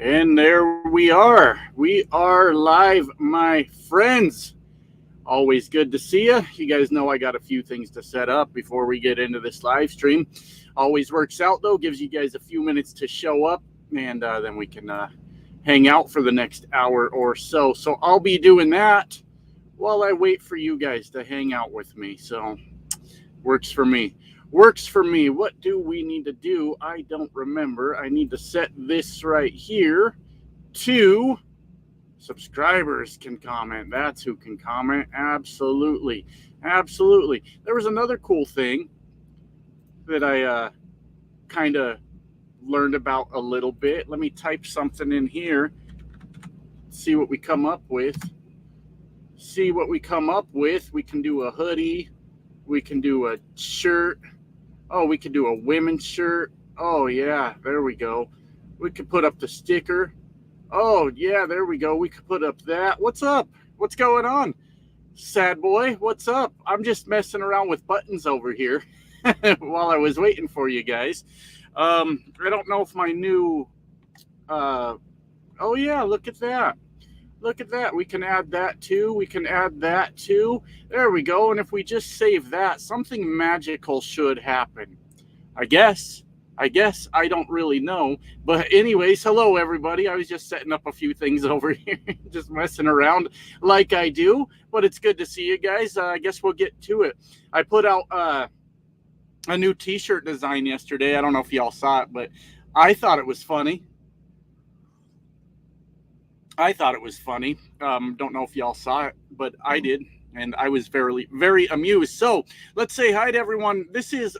And there we are. We are live, my friends. Always good to see you. You guys know I got a few things to set up before we get into this live stream. Always works out, though. Gives you guys a few minutes to show up, and then we can hang out for the next hour or so. So I'll be doing that while I wait for you guys to hang out with me. So works for me. Works for me. What do we need to do? I don't remember. I need to set this right here to subscribers can comment. That's who can comment. Absolutely. Absolutely. There was another cool thing that I kind of learned about a little bit. Let me type something in here. See what we come up with. See what we come up with. We can do a hoodie. We can do a shirt. Oh, we could do a women's shirt. Oh, yeah, there we go. We could put up the sticker. Oh, yeah, there we go. We could put up that. What's up? What's going on? Sad boy, what's up? I'm just messing around with buttons over here while I was waiting for you guys. I don't know if my new... oh, yeah, look at that. Look at that. We can add that too. We can add that too. There we go. And if we just save that, something magical should happen. I guess. I don't really know. But anyways, hello everybody. I was just setting up a few things over here. Just messing around like I do. But it's good to see you guys. I guess we'll get to it. I put out a new t-shirt design yesterday. I don't know if y'all saw it, but I thought it was funny. Don't know if y'all saw it, but I did, and I was very, very amused. So let's say hi to everyone. This is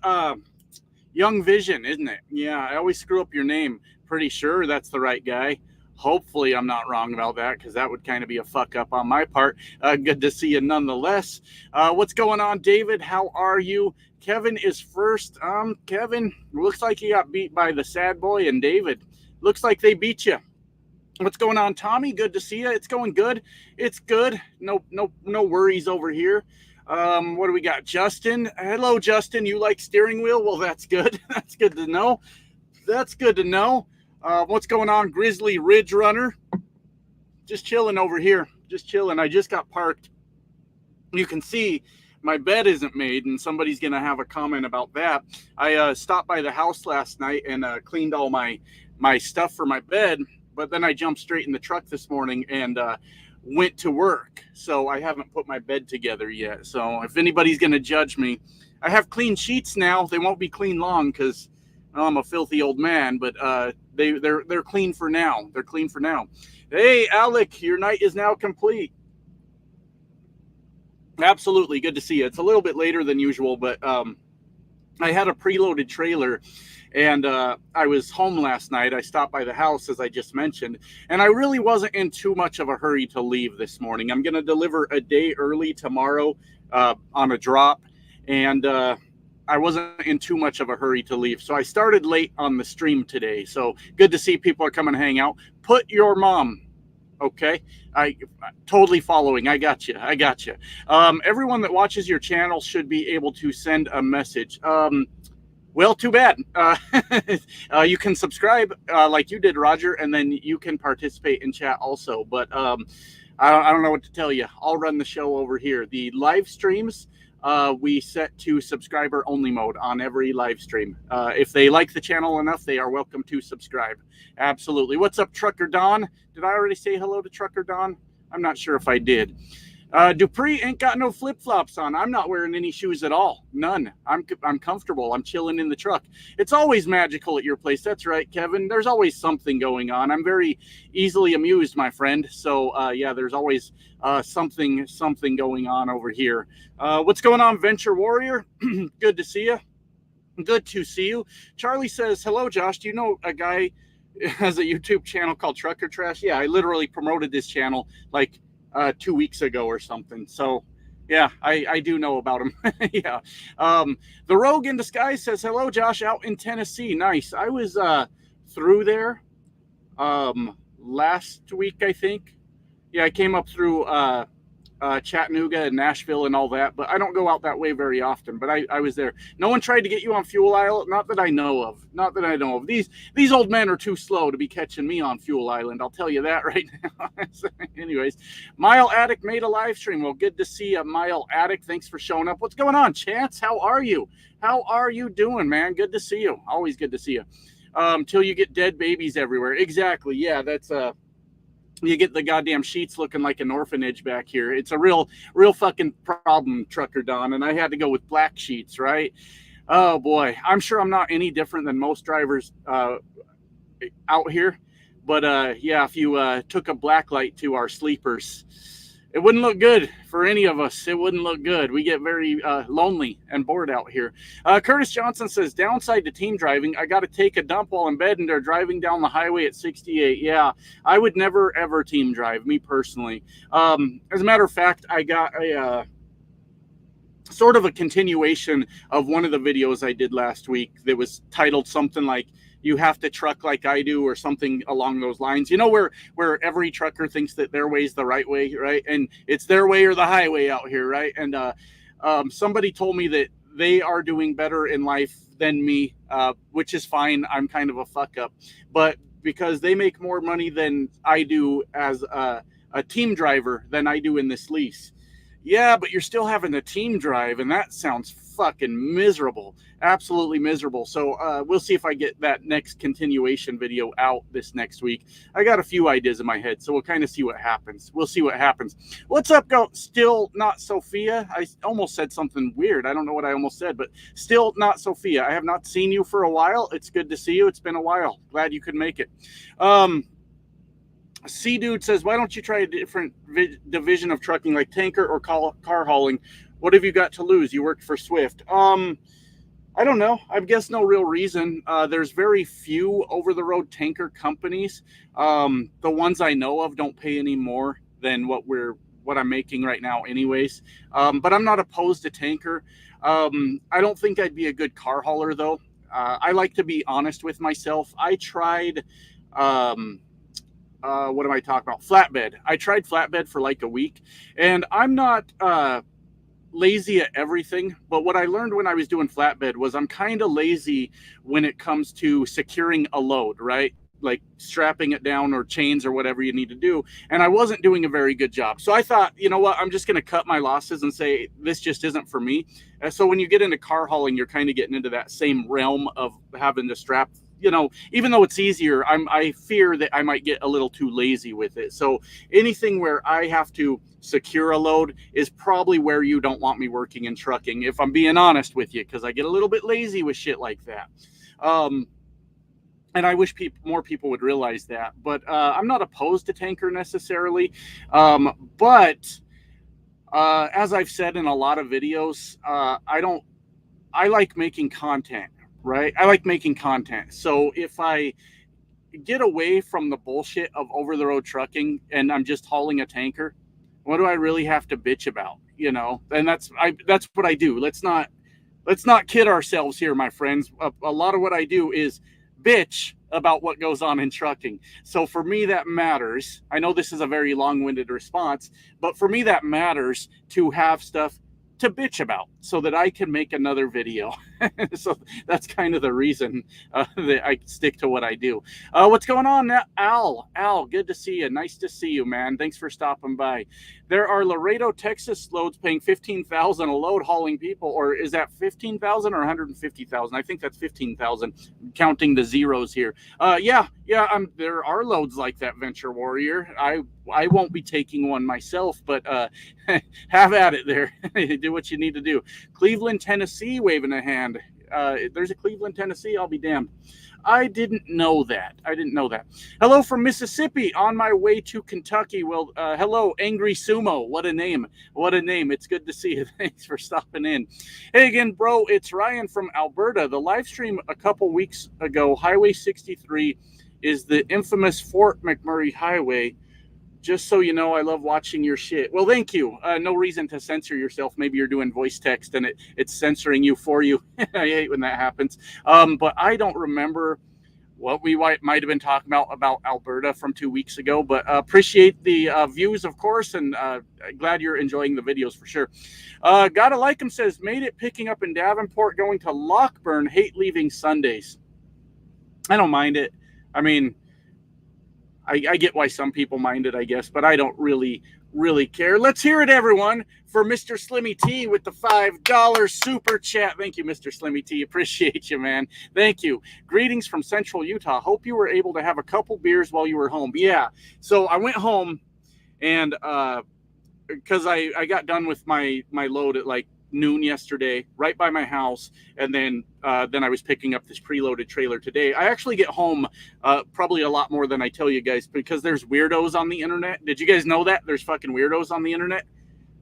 Young Vision, isn't it? Yeah, I always screw up your name. Pretty sure that's the right guy. Hopefully I'm not wrong about that, because that would kind of be a fuck up on my part. Good to see you nonetheless. What's going on, David? How are you? Kevin is first. Kevin, looks like he got beat by the sad boy, and David, looks like they beat you. What's going on, Tommy? Good to see you. It's going good. It's good. No worries over here. What do we got? Justin. Hello, Justin. You like steering wheel? Well, that's good. That's good to know. That's good to know. What's going on, Grizzly Ridge Runner? Just chilling over here. Just chilling. I just got parked. You can see my bed isn't made, and somebody's going to have a comment about that. I stopped by the house last night and cleaned all my stuff for my bed. But then I jumped straight in the truck this morning and went to work. So I haven't put my bed together yet. So if anybody's going to judge me, I have clean sheets now. They won't be clean long because I'm a filthy old man. But they're clean for now. They're clean for now. Hey, Alec, your night is now complete. Absolutely. Good to see you. It's a little bit later than usual, but I had a preloaded trailer. And I was home last night. I stopped by the house, as I just mentioned, and I really wasn't in too much of a hurry to leave this morning. I'm going to deliver a day early tomorrow on a drop, and I wasn't in too much of a hurry to leave. So I started late on the stream today. So good to see people are coming to hang out. Put your mom. Okay, I totally following. I got you. Everyone that watches your channel should be able to send a message. Well, too bad. You can subscribe like you did, Roger, and then you can participate in chat also. But I don't know what to tell you. I'll run the show over here. The live streams, we set to subscriber only mode on every live stream. If they like the channel enough, they are welcome to subscribe. Absolutely. What's up, Trucker Don? Did I already say hello to Trucker Don? I'm not sure if I did. Dupree ain't got no flip-flops on. I'm not wearing any shoes at all. None. I'm comfortable. I'm chilling in the truck. It's always magical at your place. That's right, Kevin. There's always something going on. I'm very easily amused, my friend. So, yeah, there's always something going on over here. What's going on, Venture Warrior? Good to see you. Good to see you. Charlie says, hello, Josh. Do you know a guy has a YouTube channel called Trucker Trash? Yeah, I literally promoted this channel like 2 weeks ago or something. So yeah, I do know about him. Yeah. The Rogue in Disguise says, hello, Josh, out in Tennessee. Nice. I was through there last week, I think. Yeah, I came up through Chattanooga and Nashville and all that, but I don't go out that way very often. But I was there. No one tried to get you on Fuel Island, not that I know of. Not that I know of. These old men are too slow to be catching me on Fuel Island. I'll tell you that right now. So anyways, Mile Addict made a live stream. Well, good to see you, Mile Addict. Thanks for showing up. What's going on, Chance? How are you? How are you doing, man? Good to see you. Always good to see you. Till you get dead babies everywhere. Exactly. Yeah, that's you get the goddamn sheets looking like an orphanage back here. It's a real fucking problem, Trucker Don, and I had to go with black sheets, right? Oh boy, I'm sure I'm not any different than most drivers out here, but yeah, if you took a black light to our sleepers, it wouldn't look good for any of us. It wouldn't look good. We get very lonely and bored out here. Curtis Johnson says, downside to team driving, I got to take a dump while in bed and they're driving down the highway at 68. Yeah, I would never, ever team drive, me personally. As a matter of fact, I got a sort of a continuation of one of the videos I did last week that was titled something like, you have to truck like I do, or something along those lines. You know, where every trucker thinks that their way is the right way, right? And it's their way or the highway out here, right? And somebody told me that they are doing better in life than me, which is fine. I'm kind of a fuck up. But because they make more money than I do as a team driver than I do in this lease. Yeah, but you're still having a team drive, and that sounds fucking miserable. Absolutely miserable. So we'll see if I get that next continuation video out this next week. I got a few ideas in my head, so we'll kind of see what happens. We'll see what happens. What's up, go? Still not Sophia? I almost said something weird. I don't know what I almost said, but still not Sophia. I have not seen you for a while. It's good to see you. It's been a while. Glad you could make it. C-Dude says, why don't you try a different division of trucking like tanker or car hauling? What have you got to lose? You worked for Swift. I don't know. I guess no real reason. There's very few over-the-road tanker companies. The ones I know of don't pay any more than what I'm making right now anyways. But I'm not opposed to tanker. I don't think I'd be a good car hauler, though. I like to be honest with myself. I tried... what am I talking about? Flatbed. I tried flatbed for like a week, and I'm not lazy at everything, but what I learned when I was doing flatbed was I'm kind of lazy when it comes to securing a load, right? Like strapping it down or chains or whatever you need to do. And I wasn't doing a very good job. So I thought, you know what, I'm just going to cut my losses and say, this just isn't for me. So when you get into car hauling, you're kind of getting into that same realm of having to strap, you know, even though it's easier, I fear that I might get a little too lazy with it. So anything where I have to secure a load is probably where you don't want me working in trucking, if I'm being honest with you, because I get a little bit lazy with shit like that. And I wish more people would realize that. But I'm not opposed to tanker necessarily. But as I've said in a lot of videos, I like making content, right? I like making content. So if I get away from the bullshit of over-the-road trucking and I'm just hauling a tanker, what do I really have to bitch about? You know, and that's what I do. Let's not kid ourselves here, my friends. A lot of what I do is bitch about what goes on in trucking. So for me, that matters. I know this is a very long-winded response, but for me, that matters to have stuff to bitch about so that I can make another video. So that's kind of the reason that I stick to what I do. What's going on, Al? Al, good to see you. Nice to see you, man. Thanks for stopping by. There are Laredo, Texas loads paying $15,000 a load hauling people, or is that 15,000 or 150,000? I think that's 15,000, counting the zeros here. Yeah. There are loads like that, Venture Warrior. I won't be taking one myself, but have at it there. Do what you need to do. Cleveland, Tennessee, waving a hand. There's a Cleveland, Tennessee. I'll be damned. I didn't know that. Hello from Mississippi, on my way to Kentucky. Well, hello, Angry Sumo. What a name. It's good to see you. Thanks for stopping in. Hey again, bro. It's Ryan from Alberta. The live stream a couple weeks ago, Highway 63 is the infamous Fort McMurray Highway. Just so you know, I love watching your shit. Well, thank you. No reason to censor yourself. Maybe you're doing voice text and it's censoring you for you. I hate when that happens. But I don't remember what we might have been talking about Alberta from 2 weeks ago. But appreciate the views, of course, and glad you're enjoying the videos for sure. Gotta like him says, made it picking up in Davenport, going to Lockburn, hate leaving Sundays. I don't mind it. I mean, I get why some people mind it, I guess, but I don't really care. Let's hear it, everyone, for Mr. Slimmy T with the $5 super chat. Thank you, Mr. Slimmy T. Appreciate you, man. Thank you. Greetings from Central Utah. Hope you were able to have a couple beers while you were home. Yeah. So I went home and because I got done with my load at like noon yesterday, right by my house, and then I was picking up this preloaded trailer today. I actually get home probably a lot more than I tell you guys, because there's weirdos on the internet. Did you guys know that there's fucking weirdos on the internet?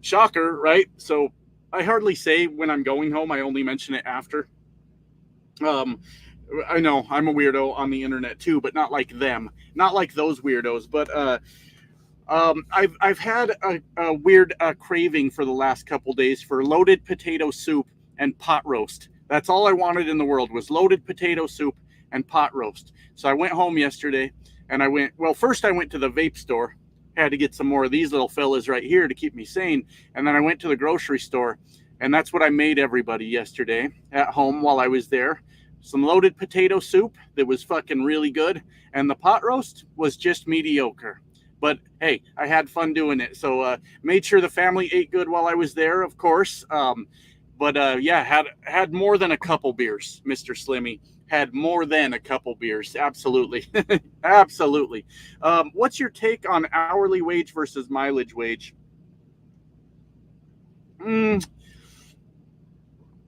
Shocker, right? So I hardly say when I'm going home. I only mention it after. I know I'm a weirdo on the internet too, but not like them, not like those weirdos. But I've had a weird craving for the last couple days for loaded potato soup and pot roast. That's all I wanted in the world, was loaded potato soup and pot roast. So I went home yesterday and first I went to the vape store. Had to get some more of these little fellas right here to keep me sane. And then I went to the grocery store, and that's what I made everybody yesterday at home while I was there. Some loaded potato soup that was fucking really good, and the pot roast was just mediocre. But hey, I had fun doing it. So made sure the family ate good while I was there, of course. Yeah, had more than a couple beers, Mr. Slimmy. Had more than a couple beers. Absolutely. Absolutely. What's your take on hourly wage versus mileage wage?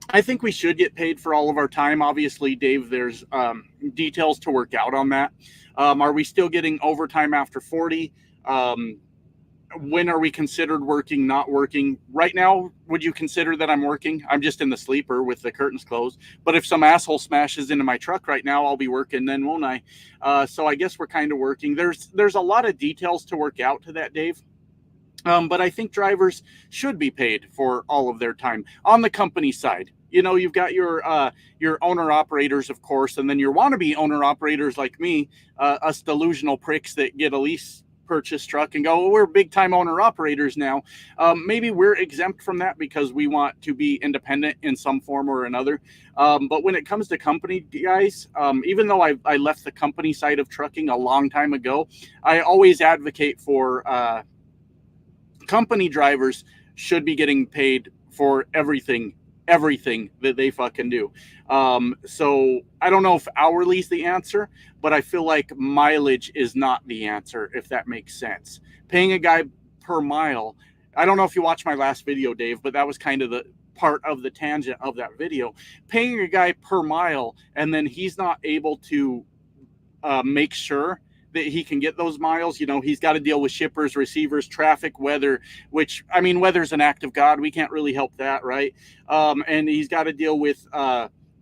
I think we should get paid for all of our time. Obviously, Dave, there's details to work out on that. Are we still getting overtime after 40? When are we considered working, not working? Right now, would you consider that I'm working? I'm just in the sleeper with the curtains closed. But if some asshole smashes into my truck right now, I'll be working then, won't I? So I guess we're kind of working. There's a lot of details to work out to that, Dave. But I think drivers should be paid for all of their time on the company side. You know, you've got your owner operators, of course, and then your wannabe owner operators like me, us delusional pricks that get a lease purchase truck and go, well, we're big time owner operators now. Maybe we're exempt from that because we want to be independent in some form or another. But when it comes to company guys, even though I left the company side of trucking a long time ago, I always advocate for company drivers should be getting paid for everything that they fucking do. So I don't know if hourly is the answer, but I feel like mileage is not the answer, if that makes sense. Paying a guy per mile. I don't know if you watched my last video, Dave, but that was kind of the part of the tangent of that video. Paying a guy per mile, and then he's not able to make sure that he can get those miles. You know, he's got to deal with shippers, receivers, traffic, weather, which, I mean, weather's an act of God. We can't really help that, right? And he's got to deal with,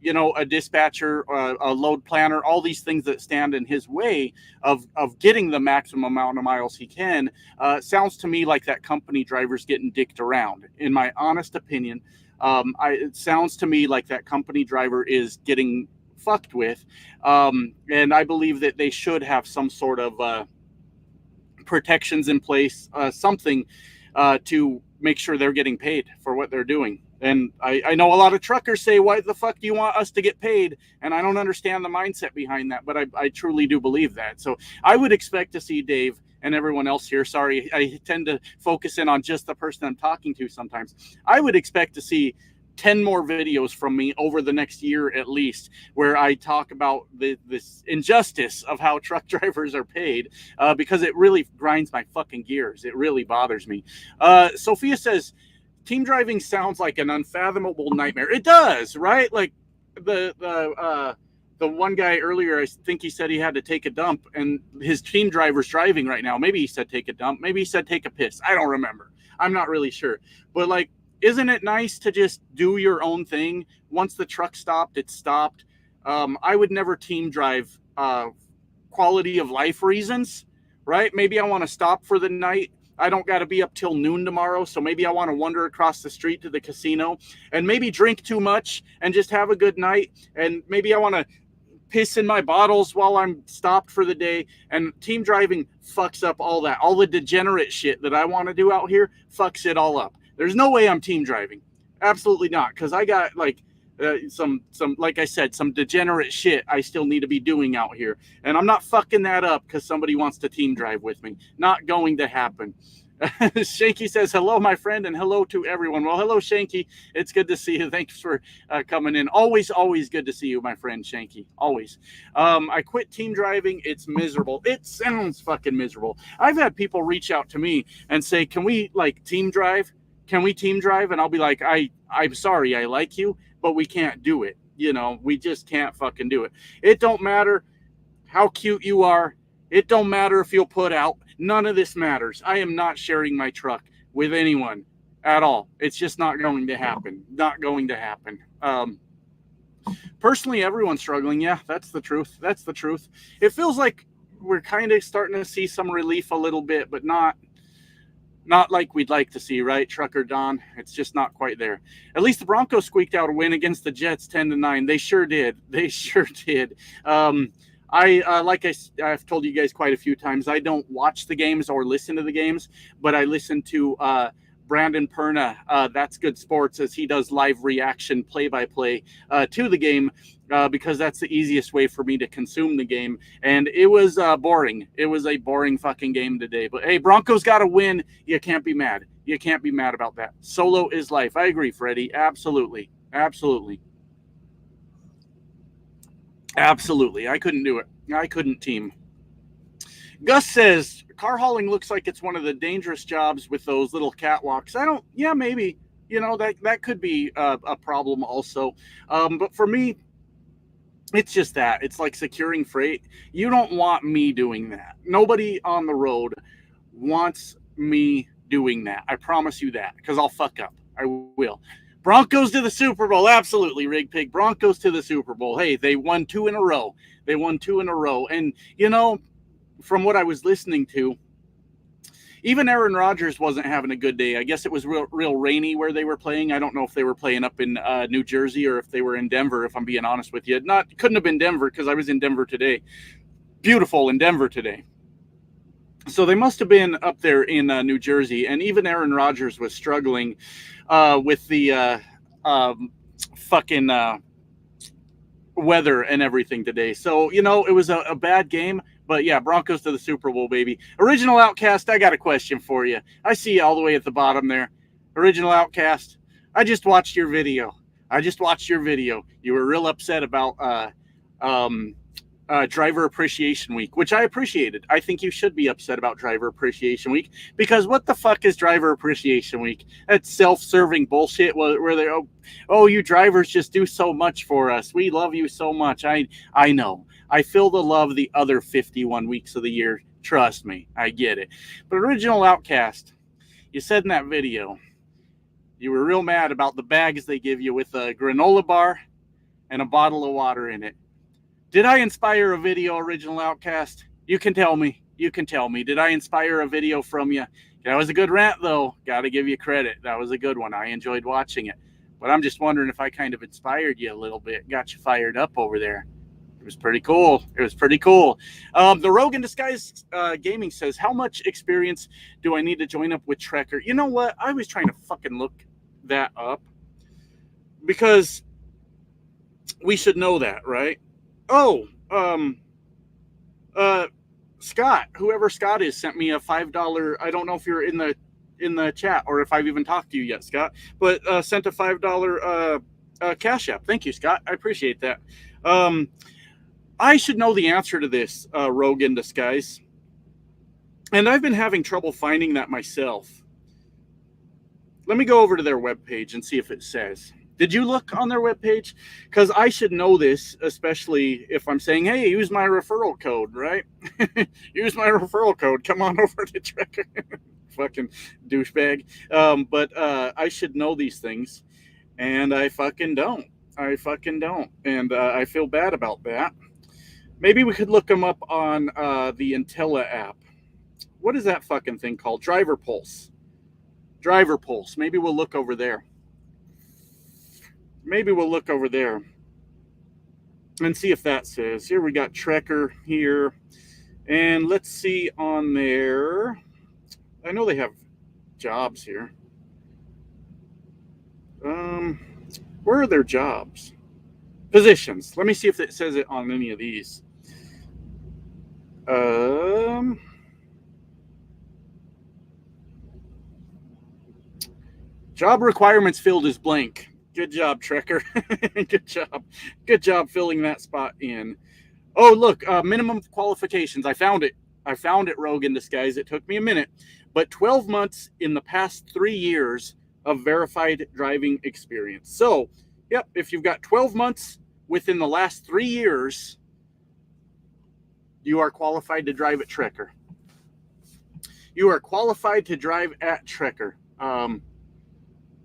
you know, a dispatcher, a load planner, all these things that stand in his way of getting the maximum amount of miles he can. Sounds to me like that company driver's getting dicked around, in my honest opinion. It sounds to me like that company driver is getting fucked with, and I believe that they should have some sort of protections in place, something to make sure they're getting paid for what they're doing. And I know a lot of truckers say, why the fuck do you want us to get paid? And I don't understand the mindset behind that, but I truly do believe that. So I would expect to see Dave and everyone else here. Sorry, I tend to focus in on just the person I'm talking to sometimes. I would expect to see 10 more videos from me over the next year at least, where I talk about this injustice of how truck drivers are paid, because it really grinds my fucking gears. It really bothers me. Sophia says, team driving sounds like an unfathomable nightmare. It does, right? Like the one guy earlier, I think he said he had to take a dump, and his team driver's driving right now. Maybe he said take a dump. Maybe he said take a piss. I don't remember. I'm not really sure. But like, isn't it nice to just do your own thing? Once the truck stopped, it stopped. I would never team drive quality of life reasons, right? Maybe I want to stop for the night. I don't got to be up till noon tomorrow, so maybe I want to wander across the street to the casino and maybe drink too much and just have a good night. And maybe I want to piss in my bottles while I'm stopped for the day. And team driving fucks up all that. All the degenerate shit that I want to do out here fucks it all up. There's no way I'm team driving. Absolutely not. Because I got like some like I said, some degenerate shit I still need to be doing out here. And I'm not fucking that up because somebody wants to team drive with me. Not going to happen. Shanky says, hello, my friend, and hello to everyone. Well, hello, Shanky. It's good to see you. Thanks for coming in. Always good to see you, my friend Shanky. Always. I quit team driving. It's miserable. It sounds fucking miserable. I've had people reach out to me and say, can we like team drive? Can we team drive? And I'll be like, I'm sorry, I like you, but we can't do it. You know, we just can't fucking do it. It don't matter how cute you are. It don't matter if you'll put out. None of this matters. I am not sharing my truck with anyone at all. It's just not going to happen. Not going to happen. Personally, everyone's struggling. Yeah, that's the truth. That's the truth. It feels like we're kind of starting to see some relief a little bit, but not like we'd like to see, right, Trucker Don? It's just not quite there. At least the Broncos squeaked out a win against the Jets 10-9. They sure did. They sure did. I've told you guys quite a few times, I don't watch the games or listen to the games, but I listen to Brandon Perna, That's Good Sports, as he does live reaction play-by-play to the game because that's the easiest way for me to consume the game. And it was boring. It was a boring fucking game today. But, hey, Broncos got to win. You can't be mad. You can't be mad about that. Solo is life. I agree, Freddie. Absolutely. Absolutely. Absolutely. I couldn't do it. I couldn't team. Gus says, car hauling looks like it's one of the dangerous jobs with those little catwalks. Yeah, maybe. You know, that could be a problem also. But for me, it's just that. It's like securing freight. You don't want me doing that. Nobody on the road wants me doing that. I promise you that, because I'll fuck up. I will. Broncos to the Super Bowl. Absolutely, Rig Pig. Broncos to the Super Bowl. Hey, they won 2 in a row. They won 2 in a row. And, you know, from what I was listening to, even Aaron Rodgers wasn't having a good day. I guess it was real rainy where they were playing. I don't know if they were playing up in New Jersey or if they were in Denver, if I'm being honest with you. Couldn't have been Denver because I was in Denver today. Beautiful in Denver today. So they must have been up there in New Jersey. And even Aaron Rodgers was struggling with the fucking weather and everything today. So, you know, it was a bad game. But, yeah, Broncos to the Super Bowl, baby. Original Outcast, I got a question for you. I see you all the way at the bottom there. Original Outcast, I just watched your video. You were real upset about Driver Appreciation Week, which I appreciated. I think you should be upset about Driver Appreciation Week because what the fuck is Driver Appreciation Week? That's self-serving bullshit where they, oh, you drivers just do so much for us. We love you so much. I know. I feel the love the other 51 weeks of the year. Trust me, I get it. But Original Outcast, you said in that video, you were real mad about the bags they give you with a granola bar and a bottle of water in it. Did I inspire a video, Original Outcast? You can tell me. Did I inspire a video from you? That was a good rant, though. Got to give you credit. That was a good one. I enjoyed watching it. But I'm just wondering if I kind of inspired you a little bit, got you fired up over there. It was pretty cool. The Rogue in Disguise Gaming says, how much experience do I need to join up with Trekker? You know what? I was trying to fucking look that up because we should know that, right? Oh, Scott, whoever Scott is, sent me a $5. I don't know if you're in the chat or if I've even talked to you yet, Scott, but sent a $5 Cash App. Thank you, Scott. I appreciate that. I should know the answer to this, Rogue in Disguise. And I've been having trouble finding that myself. Let me go over to their webpage and see if it says. Did you look on their webpage? Because I should know this, especially if I'm saying, hey, use my referral code, right? Use my referral code. Come on over to Trekker. Fucking douchebag. But I should know these things. And I fucking don't. And I feel bad about that. Maybe we could look them up on the Intella app. What is that fucking thing called? Driver Pulse. Maybe we'll look over there. and see if that says. Here we got Trekker here. And let's see on there. I know they have jobs here. Where are their jobs? Positions. Let me see if it says it on any of these. Job requirements field is blank. Good job, Trekker. Good job. Good job filling that spot in. Oh, look, minimum qualifications. I found it. I found it, Rogue in Disguise. It took me a minute. But 12 months in the past 3 years of verified driving experience. So, yep, if you've got 12 months within the last 3 years, you are qualified to drive at Trekker. You are qualified to drive at Trekker.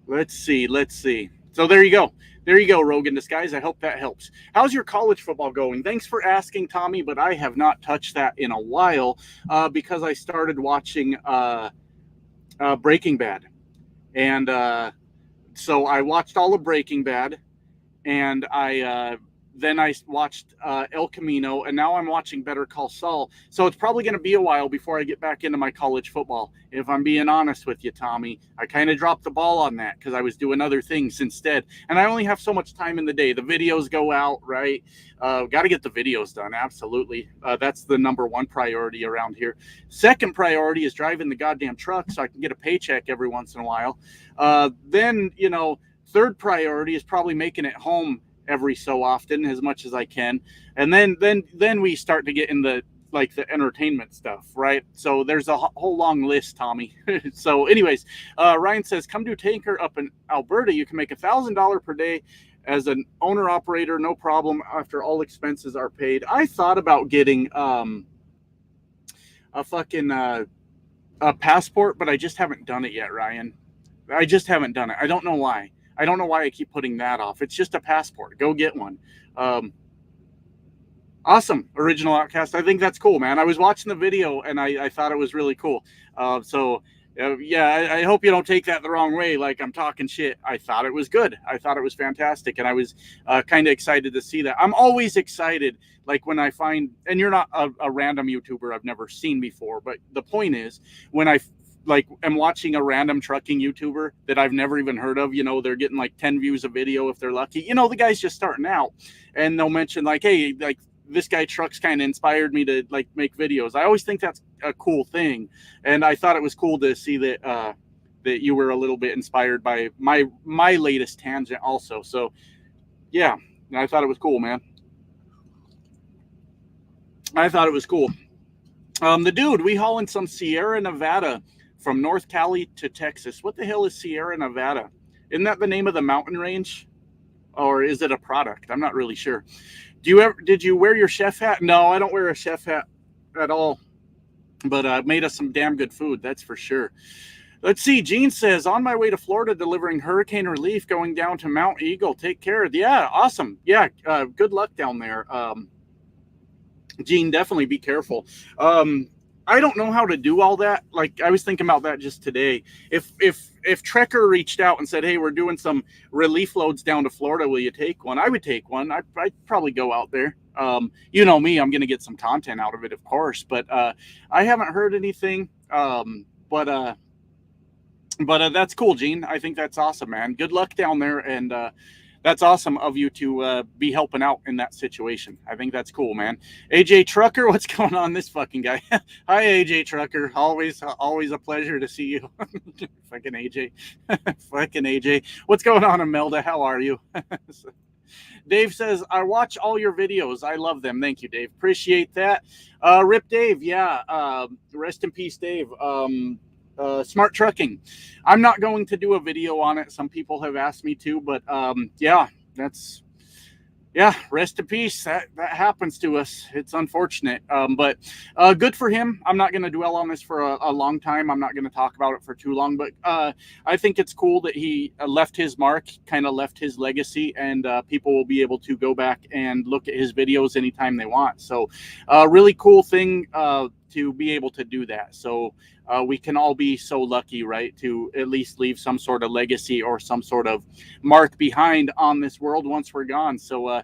Let's see. So there you go. There you go, Rogue in Disguise. I hope that helps. How's your college football going? Thanks for asking, Tommy, but I have not touched that in a while because I started watching Breaking Bad. And so I watched all of Breaking Bad, and then I watched El Camino, and now I'm watching Better Call Saul. So it's probably going to be a while before I get back into my college football. If I'm being honest with you, Tommy, I kind of dropped the ball on that because I was doing other things instead. And I only have so much time in the day. The videos go out, right? Got to get the videos done. Absolutely. That's the number one priority around here. Second priority is driving the goddamn truck so I can get a paycheck every once in a while. Then, third priority is probably making it home every so often as much as I can. And then we start to get in the entertainment stuff, right? So there's a whole long list, Tommy. So anyways, Ryan says, come to Tanker up in Alberta. You can make $1,000 per day as an owner operator, no problem, after all expenses are paid. I thought about getting a passport, but I just haven't done it yet, Ryan. I just haven't done it. I don't know why. I don't know why I keep putting that off. It's just a passport. Go get one. Awesome. Original Outcast. I think that's cool, man. I was watching the video and I thought it was really cool. I hope you don't take that the wrong way. Like I'm talking shit. I thought it was good. I thought it was fantastic. And I was kind of excited to see that. I'm always excited. Like when I find, and you're not a random YouTuber I've never seen before, but the point is when I'm watching a random trucking YouTuber that I've never even heard of, they're getting like 10 views a video if they're lucky. The guy's just starting out and they'll mention hey, this guy trucks kind of inspired me to make videos. I always think that's a cool thing. And I thought it was cool to see that you were a little bit inspired by my latest tangent also. So yeah, I thought it was cool, man. I thought it was cool. The dude, we haul in some Sierra Nevada from North Cali to Texas. What the hell is Sierra Nevada? Isn't that the name of the mountain range? Or is it a product? I'm not really sure. Did you wear your chef hat? No, I don't wear a chef hat at all. But made us some damn good food, that's for sure. Let's see. Gene says, on my way to Florida delivering hurricane relief going down to Mount Eagle. Take care. Yeah, awesome. Yeah, good luck down there. Gene, definitely be careful. I don't know how to do all that. I was thinking about that just today. If Trekker reached out and said, hey, we're doing some relief loads down to Florida, will you take one? I would take one. I'd probably go out there. You know me, I'm going to get some content out of it, of course. But I haven't heard anything. But that's cool, Gene. I think that's awesome, man. Good luck down there. And that's awesome of you to be helping out in that situation. I think that's cool, man. AJ Trucker, what's going on, this fucking guy? Hi, AJ Trucker. Always a pleasure to see you. Fucking AJ. Fucking AJ. What's going on, Imelda? How are you? Dave says, I watch all your videos. I love them. Thank you, Dave. Appreciate that. Rip Dave. Yeah. Rest in peace, Dave. Smart trucking. I'm not going to do a video on it. Some people have asked me to, but rest in peace. That happens to us. It's unfortunate. But good for him. I'm not going to dwell on this for a long time. I'm not going to talk about it for too long, but I think it's cool that he left his mark, kind of left his legacy, and people will be able to go back and look at his videos anytime they want. So really cool thing to be able to do that. So we can all be so lucky, right, to at least leave some sort of legacy or some sort of mark behind on this world once we're gone. So,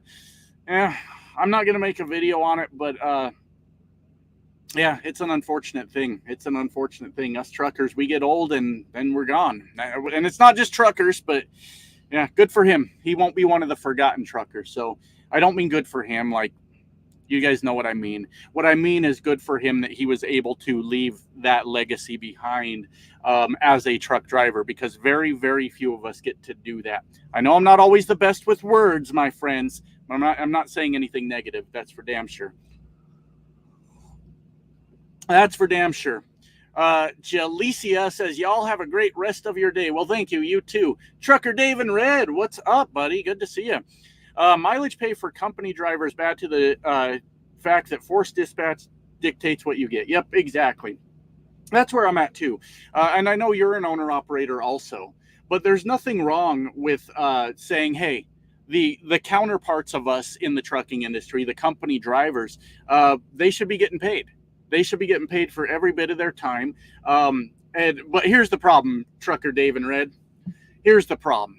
I'm not going to make a video on it, but yeah, it's an unfortunate thing. It's an unfortunate thing. Us truckers, we get old and then we're gone. And it's not just truckers, but yeah, good for him. He won't be one of the forgotten truckers. So I don't mean good for him. Like, you guys know what I mean. What I mean is good for him that he was able to leave that legacy behind as a truck driver, because very, very few of us get to do that. I know I'm not always the best with words, my friends. I'm not saying anything negative. That's for damn sure. That's for damn sure. Jalicia says, y'all have a great rest of your day. Well, thank you. You too. Trucker Dave and Red, what's up, buddy? Good to see you. Mileage pay for company drivers bad to the fact that forced dispatch dictates what you get. Yep, exactly. That's where I'm at too. And I know you're an owner operator also, but there's nothing wrong with saying, hey, the counterparts of us in the trucking industry, the company drivers, they should be getting paid. They should be getting paid for every bit of their time. But here's the problem, Trucker Dave and Red. Here's the problem.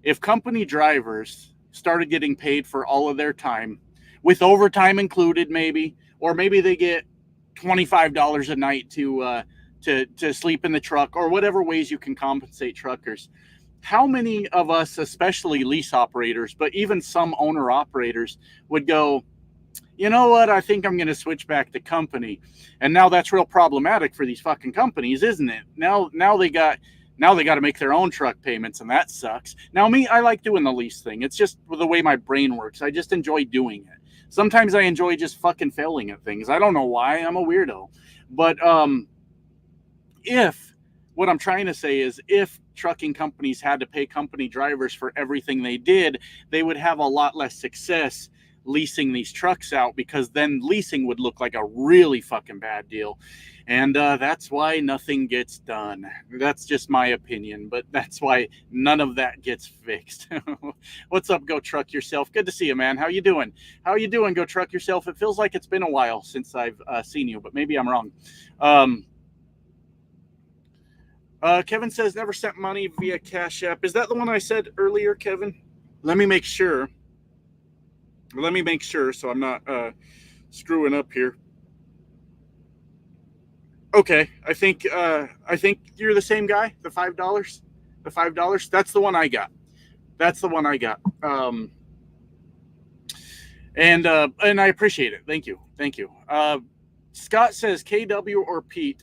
If company drivers started getting paid for all of their time, with overtime included maybe, or maybe they get $25 a night to sleep in the truck, or whatever ways you can compensate truckers, how many of us, especially lease operators, but even some owner operators, would go, you know what, I think I'm going to switch back to company? And now that's real problematic for these fucking companies, isn't it? Now they got to make their own truck payments, and that sucks. Now, me, I like doing the lease thing. It's just the way my brain works. I just enjoy doing it. Sometimes I enjoy just fucking failing at things. I don't know why. I'm a weirdo. But what I'm trying to say is, if trucking companies had to pay company drivers for everything they did, they would have a lot less success leasing these trucks out, because then leasing would look like a really fucking bad deal. And that's why nothing gets done. That's just my opinion, but that's why none of that gets fixed. What's up, Go Truck Yourself? Good to see you, man. How you doing? How you doing, Go Truck Yourself? It feels like it's been a while since I've seen you, but maybe I'm wrong. Kevin says, never sent money via Cash App. Is that the one I said earlier, Kevin? Let me make sure. So I'm not screwing up here. Okay, I think you're the same guy. The $5. The $5. That's the one I got. And I appreciate it. Thank you. Scott says, KW or Pete.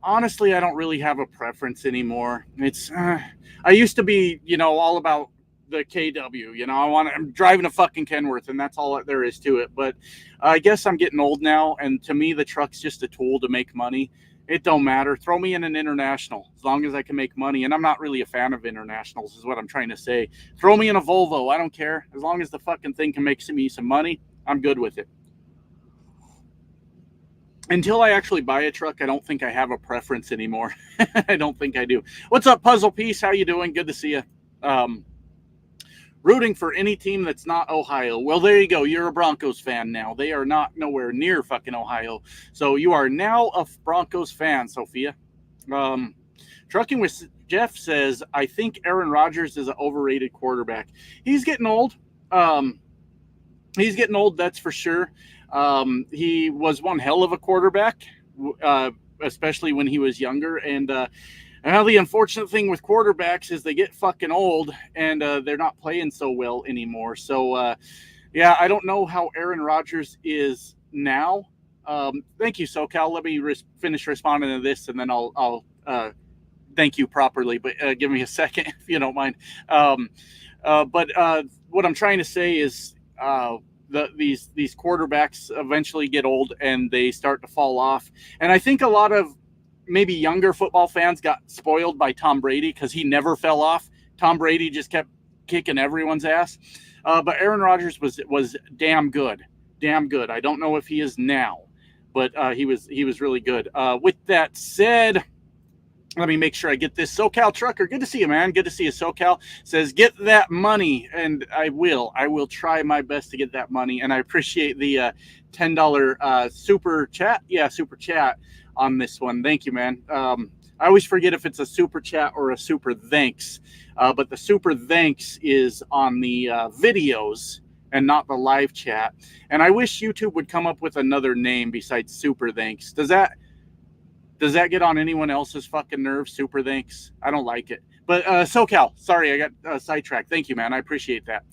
Honestly, I don't really have a preference anymore. It's I used to be, all about the KW. I'm driving a fucking Kenworth, and that's all there is to it. But I guess I'm getting old now, and to me, the truck's just a tool to make money. It don't matter. Throw me in an international as long as I can make money. And I'm not really a fan of internationals, is what I'm trying to say. Throw me in a Volvo. I don't care. As long as the fucking thing can make me some money, I'm good with it. Until I actually buy a truck, I don't think I have a preference anymore. I don't think I do. What's up, Puzzle Piece? How you doing? Good to see you. Rooting for any team that's not Ohio. Well, there you go. You're a Broncos fan now. They are not nowhere near fucking Ohio. So you are now a Broncos fan, Sophia. Trucking with Jeff says, I think Aaron Rodgers is an overrated quarterback. He's getting old. That's for sure. He was one hell of a quarterback, especially when he was younger. And now the unfortunate thing with quarterbacks is they get fucking old, and they're not playing so well anymore. So, yeah, I don't know how Aaron Rodgers is now. Thank you, SoCal. Let me finish responding to this, and then I'll thank you properly. But give me a second, if you don't mind. But what I'm trying to say is these quarterbacks eventually get old, and they start to fall off. And I think a lot of maybe younger football fans got spoiled by Tom Brady, because he never fell off. Tom Brady just kept kicking everyone's ass. But Aaron Rodgers was damn good. I don't know if he is now, but he was really good. With that said, let me make sure I get this. SoCal Trucker, good to see you, man. Good to see you. SoCal says, get that money, and I will try my best to get that money. And I appreciate the $10 super chat. Yeah, super chat on this one. Thank you, man. I always forget if it's a super chat or a super thanks, but the super thanks is on the videos, and not the live chat. And I wish YouTube would come up with another name besides Super Thanks. Does that get on anyone else's fucking nerves? Super Thanks? I don't like it. But SoCal, sorry, I got sidetracked. Thank you, man. I appreciate that.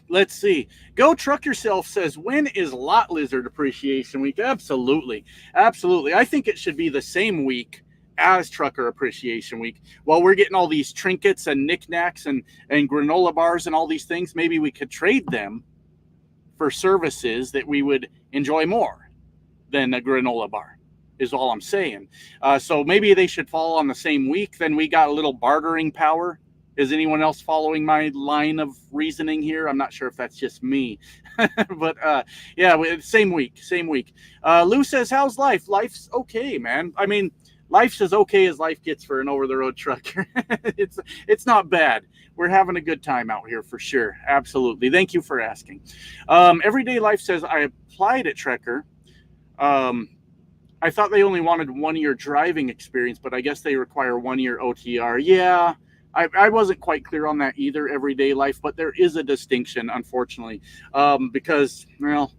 Let's see. Go Truck Yourself says, when is Lot Lizard Appreciation Week? Absolutely. Absolutely. I think it should be the same week as Trucker Appreciation Week. While we're getting all these trinkets and knickknacks and granola bars and all these things, maybe we could trade them for services that we would enjoy more than a granola bar, is all I'm saying. So maybe they should fall on the same week. Then we got a little bartering power. Is anyone else following my line of reasoning here? I'm not sure if that's just me. But yeah, same week. Lou says, how's life? Life's okay, man. I mean, life's as okay as life gets for an over-the-road trucker. It's not bad. We're having a good time out here for sure. Absolutely. Thank you for asking. Everyday Life says, I applied at Trekker. I thought they only wanted 1 year driving experience, but I guess they require 1 year OTR. Yeah, I wasn't quite clear on that either, Everyday Life, but there is a distinction, unfortunately, because, well,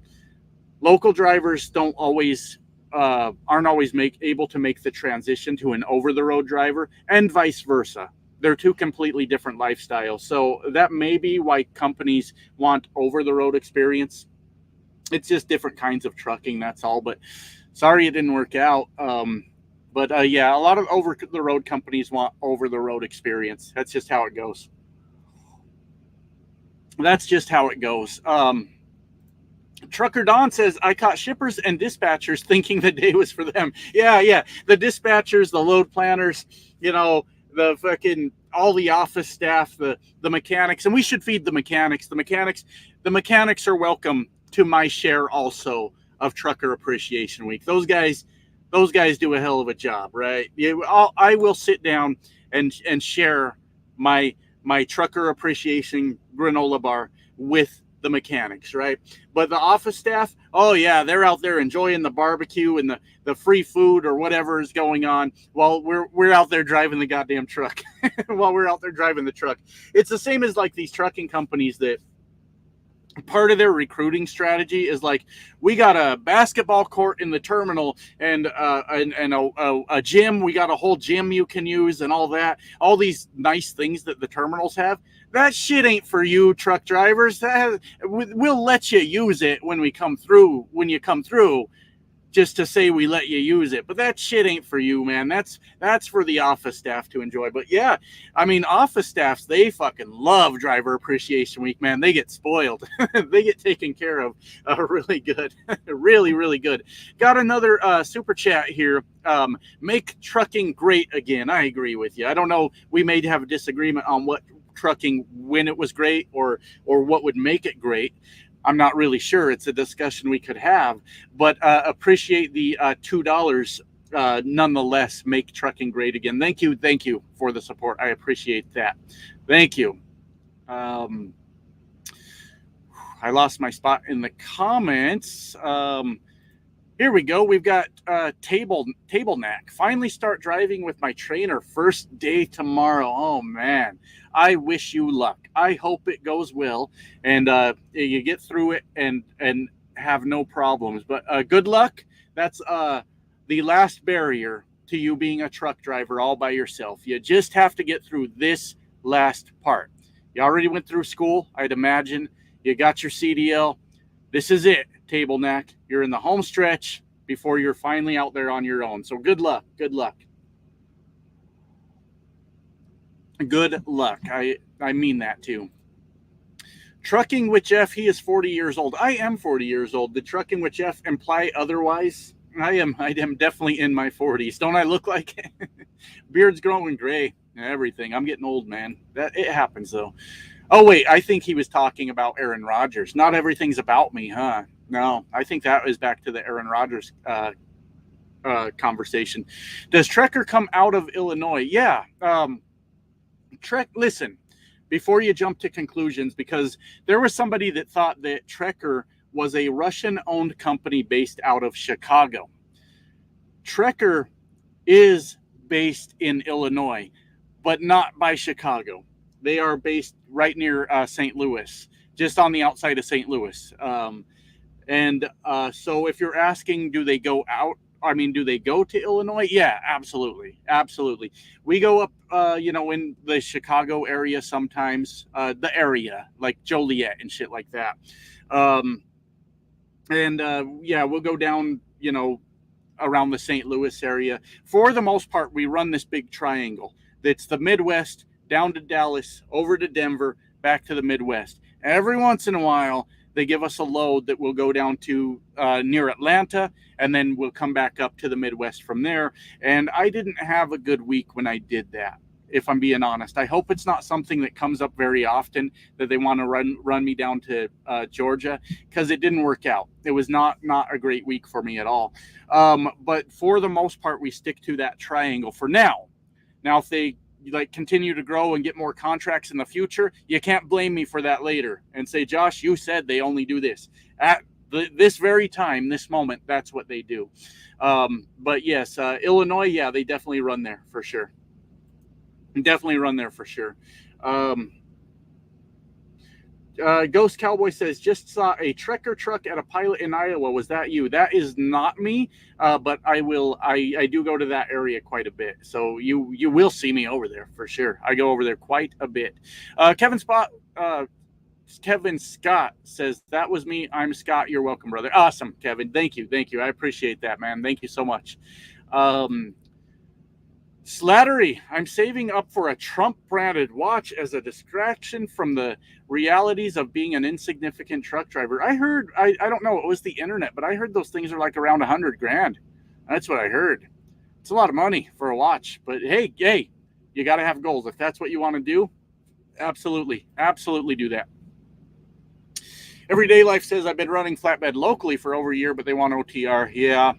local drivers aren't always able to make the transition to an over-the-road driver, and vice versa. They're two completely different lifestyles. So that may be why companies want over-the-road experience. It's just different kinds of trucking, that's all. But sorry it didn't work out. But yeah, a lot of over-the-road companies want over-the-road experience. That's just how it goes. Trucker Don says, I caught shippers and dispatchers thinking the day was for them. Yeah. The dispatchers, the load planners, the fucking, all the office staff, the mechanics, and we should feed the mechanics. The mechanics are welcome to my share also of Trucker Appreciation Week. Those guys do a hell of a job, right? Yeah, I will sit down and share my Trucker Appreciation granola bar with the mechanics, right? But the office staff, oh yeah, they're out there enjoying the barbecue and the free food or whatever is going on while we're out there driving the goddamn truck. While we're out there driving the truck. It's the same as like these trucking companies that part of their recruiting strategy is like, we got a basketball court in the terminal and a gym. We got a whole gym you can use and all that. All these nice things that the terminals have. That shit ain't for you, truck drivers. We'll let you use it when you come through, just to say we let you use it. But that shit ain't for you, man. That's for the office staff to enjoy. But yeah, I mean, office staffs, they fucking love Driver Appreciation Week, man. They get spoiled. They get taken care of really good. Really, really good. Got another super chat here. Make trucking great again. I agree with you. I don't know. We may have a disagreement on what trucking, when it was great or what would make it great. I'm not really sure. It's a discussion we could have, but appreciate the $2 nonetheless. Make trucking great again. Thank you for the support. I appreciate that. Thank you. I lost my spot in the comments. Here we go. We've got table knack. Finally start driving with my trainer. First day tomorrow. Oh man, I wish you luck. I hope it goes well and you get through it and have no problems. But good luck. That's the last barrier to you being a truck driver all by yourself. You just have to get through this last part. You already went through school, I'd imagine. You got your CDL. This is it, table knack. You're in the home stretch before you're finally out there on your own. So good luck. Good luck. Good luck. I mean that too. Trucking with Jeff, he is 40 years old. I am 40 years old. Did trucking with Jeff imply otherwise? I am definitely in my 40s. Don't I look like it? Beard's growing gray and everything. I'm getting old, man. It happens though. Oh, wait, I think he was talking about Aaron Rodgers. Not everything's about me, huh? No, I think that was back to the Aaron Rodgers conversation. Does Trekker come out of Illinois? Yeah. Listen, before you jump to conclusions, because there was somebody that thought that Trekker was a Russian-owned company based out of Chicago. Trekker is based in Illinois, but not by Chicago. They are based right near St. Louis, just on the outside of St. Louis. So if you're asking, do they go out? I mean, do they go to Illinois? Yeah, absolutely. Absolutely. We go up, in the Chicago area sometimes, the area, like Joliet and shit like that. We'll go down, around the St. Louis area. For the most part, we run this big triangle. That's the Midwest, down to Dallas, over to Denver, back to the Midwest. Every once in a while, they give us a load that will go down to near Atlanta, and then we'll come back up to the Midwest from there. And I didn't have a good week when I did that, if I'm being honest. I hope it's not something that comes up very often, that they want to run me down to Georgia, because it didn't work out. It was not a great week for me at all. But for the most part, we stick to that triangle for now. Now, if they continue to grow and get more contracts in the future, you can't blame me for that later and say, Josh, you said they only do this. At this very time, this moment, that's what they do. But yes, Illinois, yeah, they definitely run there for sure. Ghost Cowboy says, just saw a Trekker truck at a pilot in Iowa. Was that you? That is not me, but I do go to that area quite a bit. So you will see me over there for sure. I go over there quite a bit. Kevin Scott says, that was me. I'm Scott. You're welcome, brother. Awesome, Kevin. Thank you. I appreciate that, man. Thank you so much. Slattery, I'm saving up for a Trump-branded watch as a distraction from the realities of being an insignificant truck driver. I heard, I don't know, it was the internet, but I heard those things are like around $100,000. That's what I heard. It's a lot of money for a watch, but hey, you got to have goals. If that's what you want to do, absolutely do that. Everyday Life says, I've been running flatbed locally for over a year, but they want OTR. Yeah.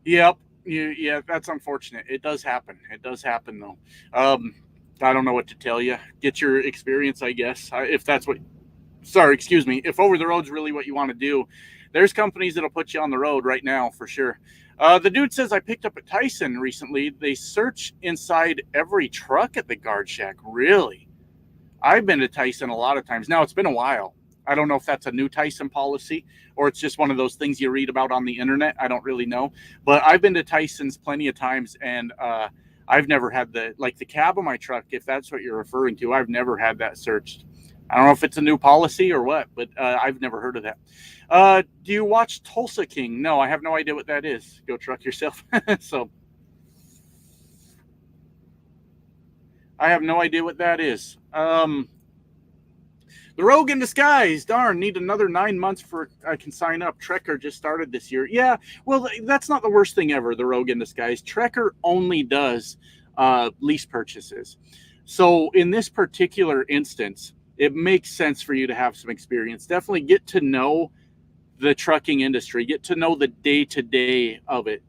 Yep. Yeah, that's unfortunate. It does happen. Though. I don't know what to tell you. Get your experience, I guess. If over the road's really what you want to do, there's companies that'll put you on the road right now for sure. The dude says, I picked up at Tyson recently. They search inside every truck at the guard shack. Really? I've been to Tyson a lot of times. Now, it's been a while. I don't know if that's a new Tyson policy or it's just one of those things you read about on the internet. I don't really know. But I've been to Tyson's plenty of times, and I've never had the cab of my truck, if that's what you're referring to. I've never had that searched. I don't know if it's a new policy or what, but I've never heard of that. Do you watch Tulsa King? No, I have no idea what that is. Go truck yourself. So I have no idea what that is. The Rogue in Disguise. Darn, need another 9 months for I can sign up. Trekker just started this year. Yeah, well, that's not the worst thing ever, the Rogue in Disguise. Trekker only does lease purchases. So in this particular instance, it makes sense for you to have some experience. Definitely get to know the trucking industry. Get to know the day-to-day of it.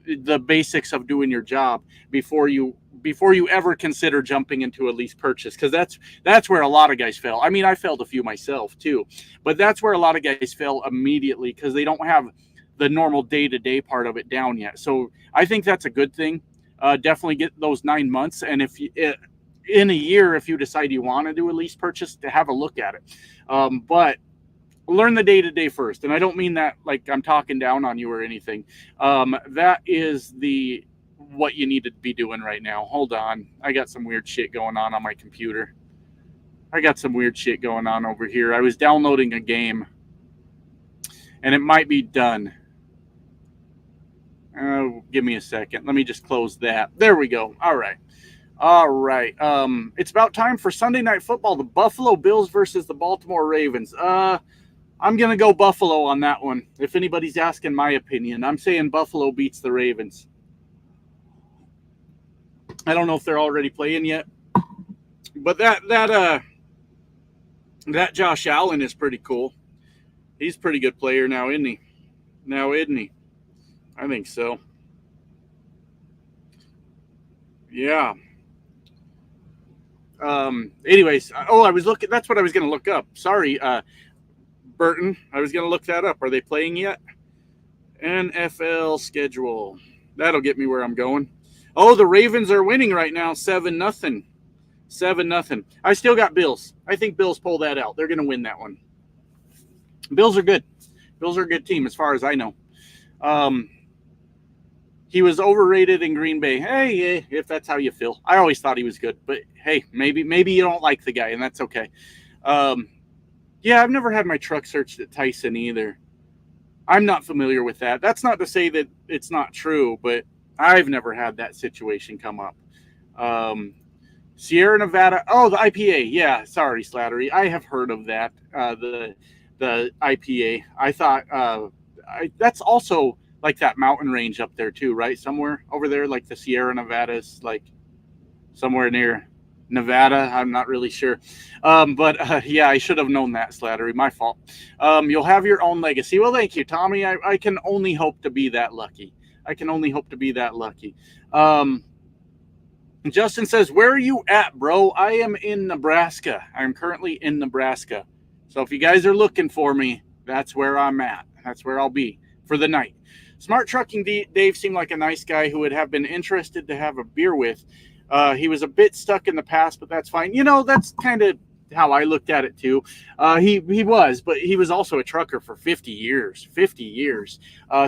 The basics of doing your job before you ever consider jumping into a lease purchase, because that's where a lot of guys fail. I mean, I failed a few myself too, but that's where a lot of guys fail immediately, because they don't have the normal day-to-day part of it down yet. So I think that's a good thing. Definitely get those 9 months, and if you, in a year, if you decide you want to do a lease purchase, to have a look at it. But learn the day-to-day first, and I don't mean that like I'm talking down on you or anything. That is what you need to be doing right now. Hold on. I got some weird shit going on my computer. I got some weird shit going on over here. I was downloading a game, and it might be done. Give me a second. Let me just close that. There we go. All right. It's about time for Sunday Night Football. The Buffalo Bills versus the Baltimore Ravens. I'm going to go Buffalo on that one. If anybody's asking my opinion, I'm saying Buffalo beats the Ravens. I don't know if they're already playing yet, but that Josh Allen is pretty cool. He's a pretty good player now, isn't he? I think so. Yeah. Anyways, I was looking. That's what I was going to look up. Sorry, Burton. I was going to look that up. Are they playing yet? NFL schedule. That'll get me where I'm going. Oh, the Ravens are winning right now, 7-0. 7-0. I still got Bills. I think Bills pull that out. They're going to win that one. Bills are good. Bills are a good team as far as I know. He was overrated in Green Bay. Hey, if that's how you feel. I always thought he was good, but hey, maybe you don't like the guy, and that's okay. Yeah, I've never had my truck searched at Tyson either. I'm not familiar with that. That's not to say that it's not true, but I've never had that situation come up. Sierra Nevada. Oh, the IPA. Yeah, sorry, Slattery. I have heard of that. The IPA. I thought that's also like that mountain range up there too, right? Somewhere over there, like the Sierra Nevadas, like somewhere near Nevada. I'm not really sure. But yeah, I should have known that, Slattery. My fault. You'll have your own legacy. Well, thank you, Tommy. I can only hope to be that lucky. I can only hope to be that lucky. Justin says, where are you at, bro? I am in Nebraska. I'm currently in Nebraska. So if you guys are looking for me, that's where I'm at. That's where I'll be for the night. Smart Trucking Dave seemed like a nice guy who would have been interested to have a beer with. He was a bit stuck in the past, but that's fine. You know, that's kind of how I looked at it too. He was, but he was also a trucker for 50 years. 50 years.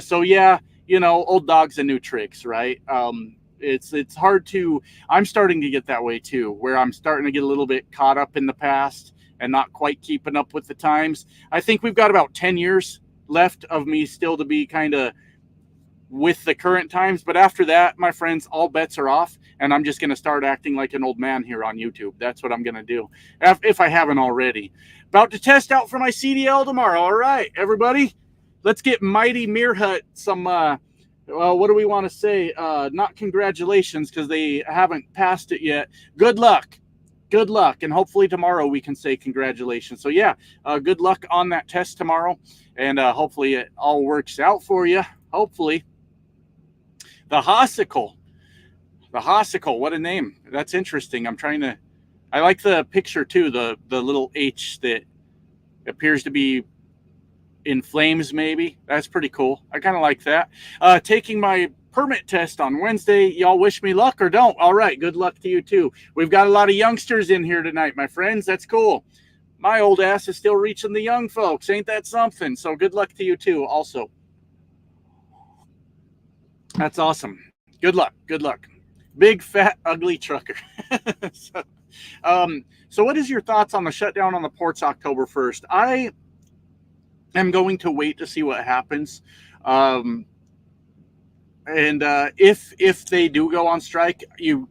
So yeah, you know, old dogs and new tricks, right? It's hard to. I'm starting to get that way too, where I'm starting to get a little bit caught up in the past and not quite keeping up with the times. I think we've got about 10 years left of me still to be kind of with the current times, but after that, my friends, all bets are off, and I'm just going to start acting like an old man here on YouTube. That's what I'm going to do, if I haven't already. About to test out for my CDL tomorrow. All right, everybody, let's get Mighty Meerhut some, what do we want to say? Not congratulations, because they haven't passed it yet. Good luck. Good luck, and hopefully tomorrow we can say congratulations. So yeah, good luck on that test tomorrow, and hopefully it all works out for you. Hopefully. The Hossicle. The Hossicle. What a name. That's interesting. I like the picture too, the little H that appears to be in flames maybe. That's pretty cool. I kind of like that. Taking my permit test on Wednesday. Y'all wish me luck or don't? All right. Good luck to you too. We've got a lot of youngsters in here tonight, my friends. That's cool. My old ass is still reaching the young folks. Ain't that something? So good luck to you too also. That's awesome. Good luck. Good luck. Big, fat, ugly trucker. So what is your thoughts on the shutdown on the ports October 1st? I am going to wait to see what happens. And if they do go on strike, you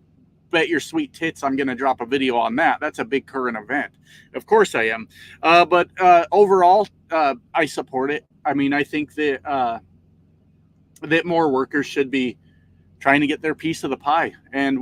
bet your sweet tits I'm going to drop a video on that. That's a big current event. Of course I am. But overall, I support it. I mean, I think that more workers should be trying to get their piece of the pie, and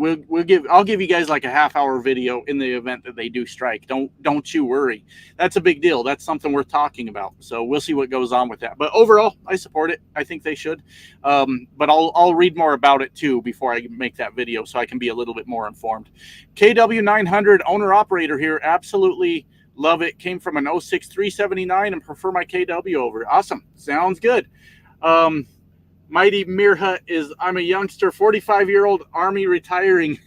I'll give you guys like a half-hour video in the event that they do strike. Don't you worry. That's a big deal. That's something worth talking about. So we'll see what goes on with that. But overall, I support it. I think they should. But I'll read more about it too before I make that video, so I can be a little bit more informed. KW900 owner operator here. Absolutely love it. Came from an 06 379 and prefer my KW over. Awesome. Sounds good. Mighty Meerhut is, I'm a youngster, 45-year-old Army retiring.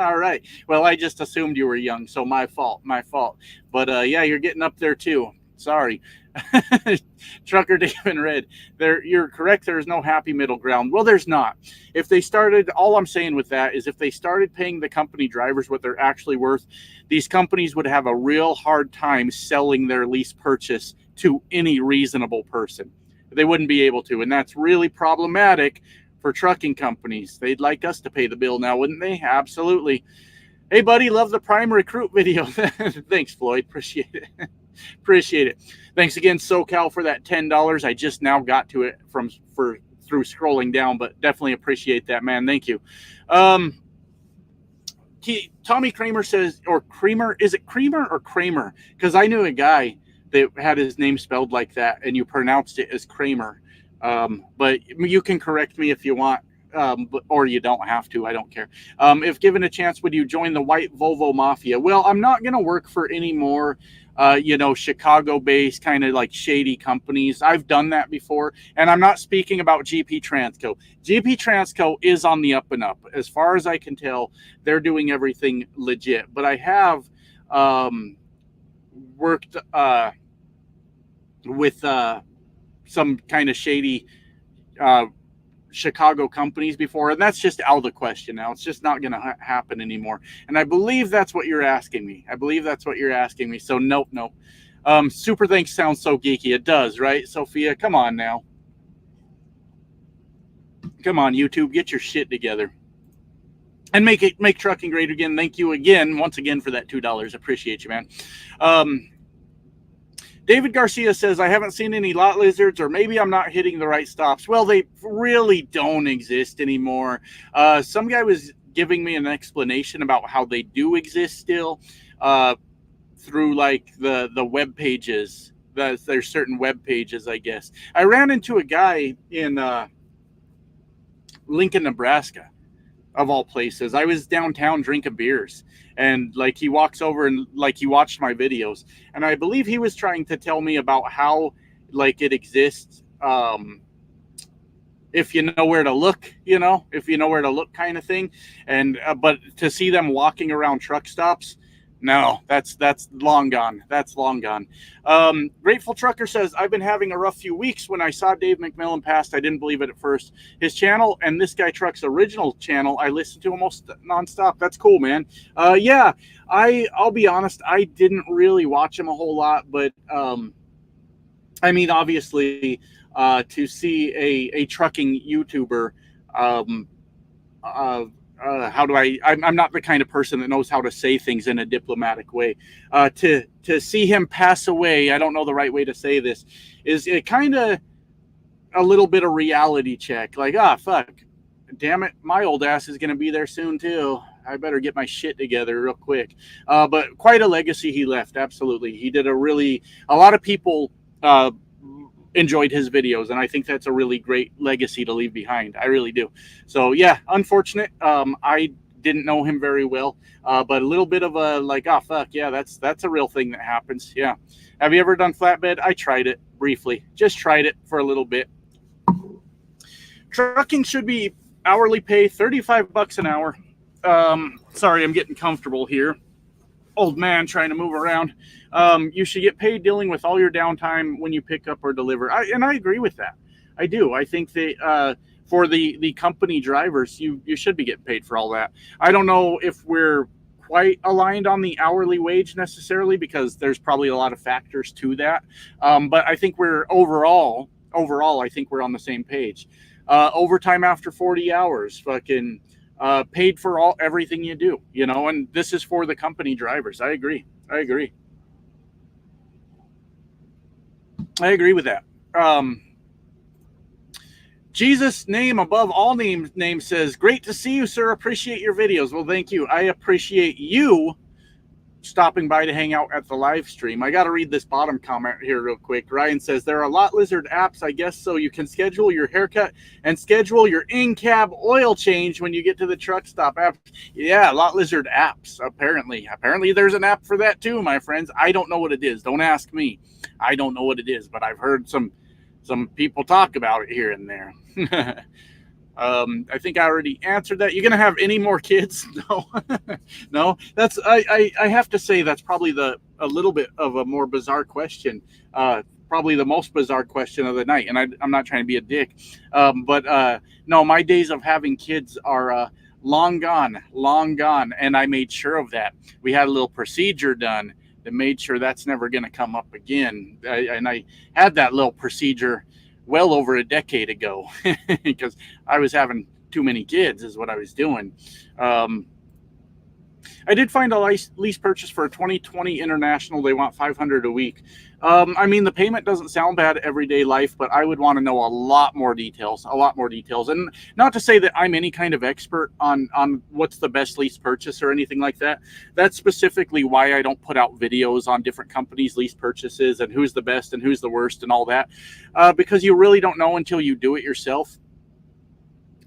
All right. Well, I just assumed you were young, so my fault. But yeah, you're getting up there too. Sorry. Trucker Dave in red. You're correct. There is no happy middle ground. Well, there's not. If they started, all I'm saying with that is if they started paying the company drivers what they're actually worth, these companies would have a real hard time selling their lease purchase to any reasonable person. They wouldn't be able to, and that's really problematic for trucking companies. They'd like us to pay the bill now, wouldn't they? Absolutely. Hey, buddy, love the Prime Recruit video. Thanks, Floyd. Appreciate it. Appreciate it. Thanks again, SoCal, for that $10. I just now got to it through scrolling down, but definitely appreciate that, man. Thank you. Tommy Kramer says, or Kramer, is it Kramer or Kramer? Because I knew a guy that had his name spelled like that, and you pronounced it as Kramer. But you can correct me if you want, or you don't have to. I don't care. If given a chance, would you join the White Volvo Mafia? Well, I'm not going to work for any more Chicago-based kind of like shady companies. I've done that before, and I'm not speaking about GP Transco. GP Transco is on the up and up. As far as I can tell, they're doing everything legit. But I have worked with some kind of shady Chicago companies before, and that's just out of the question now. It's just not going to happen anymore. And I believe that's what you're asking me. So nope. Super thanks sounds so geeky. It does, right, Sophia? Come on now. Come on, YouTube, get your shit together and make trucking great again. Thank you once again for that $2. Appreciate you, man. David Garcia says, I haven't seen any lot lizards, or maybe I'm not hitting the right stops. Well, they really don't exist anymore. Some guy was giving me an explanation about how they do exist still through like the web pages. There's certain web pages, I guess. I ran into a guy in Lincoln, Nebraska, of all places. I was downtown drinking beers, and like he walks over and like he watched my videos, and I believe he was trying to tell me about how like it exists if you know where to look, kind of thing. And but to see them walking around truck stops, no, that's long gone. Grateful Trucker says, I've been having a rough few weeks. When I saw Dave McMillan passed, I didn't believe it at first. His channel and this guy Truck's original channel, I listened to almost nonstop. That's cool, man. Yeah, I'll be honest, I didn't really watch him a whole lot, but I mean, obviously, to see a trucking YouTuber, I'm not the kind of person that knows how to say things in a diplomatic way. To see him pass away, I don't know the right way to say this, is it kind of a little bit of reality check. Like, fuck, damn it, my old ass is going to be there soon too. I better get my shit together real quick. But quite a legacy he left, absolutely. He did a lot of people enjoyed his videos, and I think that's a really great legacy to leave behind. I really do. So yeah, unfortunate. I didn't know him very well, but a little bit of a like, fuck yeah, that's a real thing that happens. Yeah. Have you ever done flatbed? I tried it briefly, just tried it for a little bit. Trucking should be hourly pay, $35 an hour. Sorry, I'm getting comfortable here. Old man trying to move around. You should get paid dealing with all your downtime when you pick up or deliver. And I agree with that. I do. I think that for the company drivers, you should be getting paid for all that. I don't know if we're quite aligned on the hourly wage necessarily, because there's probably a lot of factors to that. But I think we're overall, I think we're on the same page. Overtime after 40 hours, fucking paid for everything you do, and this is for the company drivers. I agree with that. Jesus name above all names says, great to see you, sir. Appreciate your videos. Well, thank you. I appreciate you stopping by to hang out at the live stream. I got to read this bottom comment here real quick. Ryan says, there are a lot lizard apps, I guess, so you can schedule your haircut and schedule your in-cab oil change when you get to the truck stop. Yeah, a lot lizard apps, apparently. Apparently there's an app for that too, my friends. I don't know what it is. Don't ask me. I don't know what it is, but I've heard some people talk about it here and there. I think I already answered that. You gonna have any more kids? No. No. That's I have to say that's probably a little bit of a more bizarre question. Probably the most bizarre question of the night. And I'm not trying to be a dick. But no, my days of having kids are long gone. And I made sure of that. We had a little procedure done that made sure that's never going to come up again. And I had that little procedure well over a decade ago because I was having too many kids is what I was doing. I did find a lease purchase for a 2020 International. They want $500 a week. I mean, the payment doesn't sound bad everyday life, but I would want to know a lot more details. And not to say that I'm any kind of expert on what's the best lease purchase or anything like that. That's specifically why I don't put out videos on different companies' lease purchases and who's the best and who's the worst and all that, because you really don't know until you do it yourself.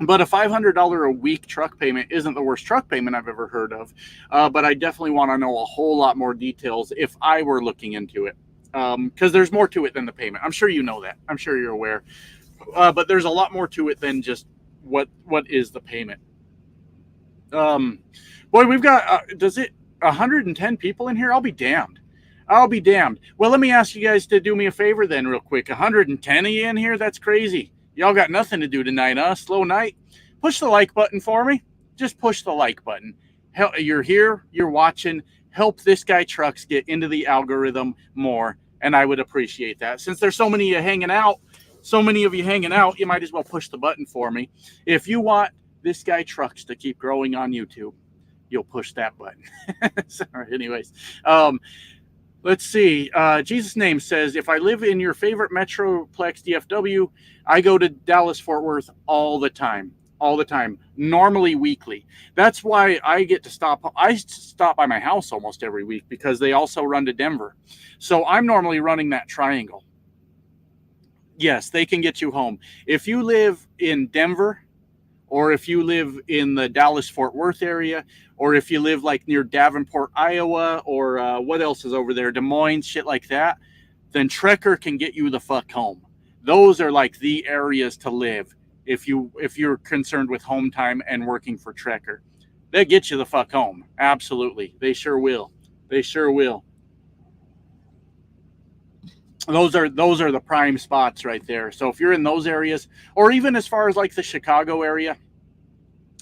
But a $500 a week truck payment isn't the worst truck payment I've ever heard of. But I definitely want to know a whole lot more details if I were looking into it. Because there's more to it than the payment. I'm sure you know that. I'm sure you're aware. But there's a lot more to it than just what is the payment. Boy, we've got, does it 110 people in here? I'll be damned. I'll be damned. Well, let me ask you guys to do me a favor then real quick. 110 of you in here? That's crazy. Y'all got nothing to do tonight, huh? Slow night. Push the like button for me. Just push the like button. You're here. You're watching. Help this guy Trucks get into the algorithm more, and I would appreciate that. Since there's so many of you hanging out, you might as well push the button for me. If you want this guy Trucks to keep growing on YouTube, you'll push that button. So, anyways, let's see. Jesus' name says, if I live in your favorite Metroplex DFW, I go to Dallas-Fort Worth all the time, normally weekly. That's why I get to stop. I stop by my house almost every week because they also run to Denver. So I'm normally running that triangle. Yes, they can get you home. If you live in Denver, or if you live in the Dallas-Fort Worth area, or if you live like near Davenport, Iowa, or what else is over there, Des Moines, shit like that, then Trekker can get you the fuck home. Those are like the areas to live if you're concerned with Hometime and working for Trekker. They'll get you the fuck home. Absolutely. They sure will. They sure will. Those are the prime spots right there. So if you're in those areas, or even as far as like the Chicago area,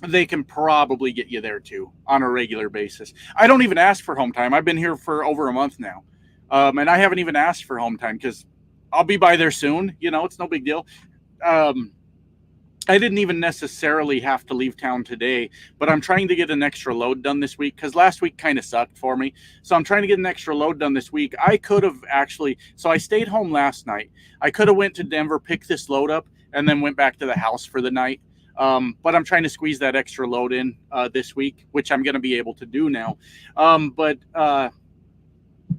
they can probably get you there too on a regular basis. I don't even ask for Hometime. I've been here for over a month now. And I haven't even asked for Hometime because I'll be by there soon. You know, it's no big deal. I didn't even necessarily have to leave town today, but I'm trying to get an extra load done this week because last week kind of sucked for me. So I'm trying to get an extra load done this week. I could have actually, so I stayed home last night. I could have went to Denver, picked this load up, and then went back to the house for the night. But I'm trying to squeeze that extra load in this week, which I'm going to be able to do now.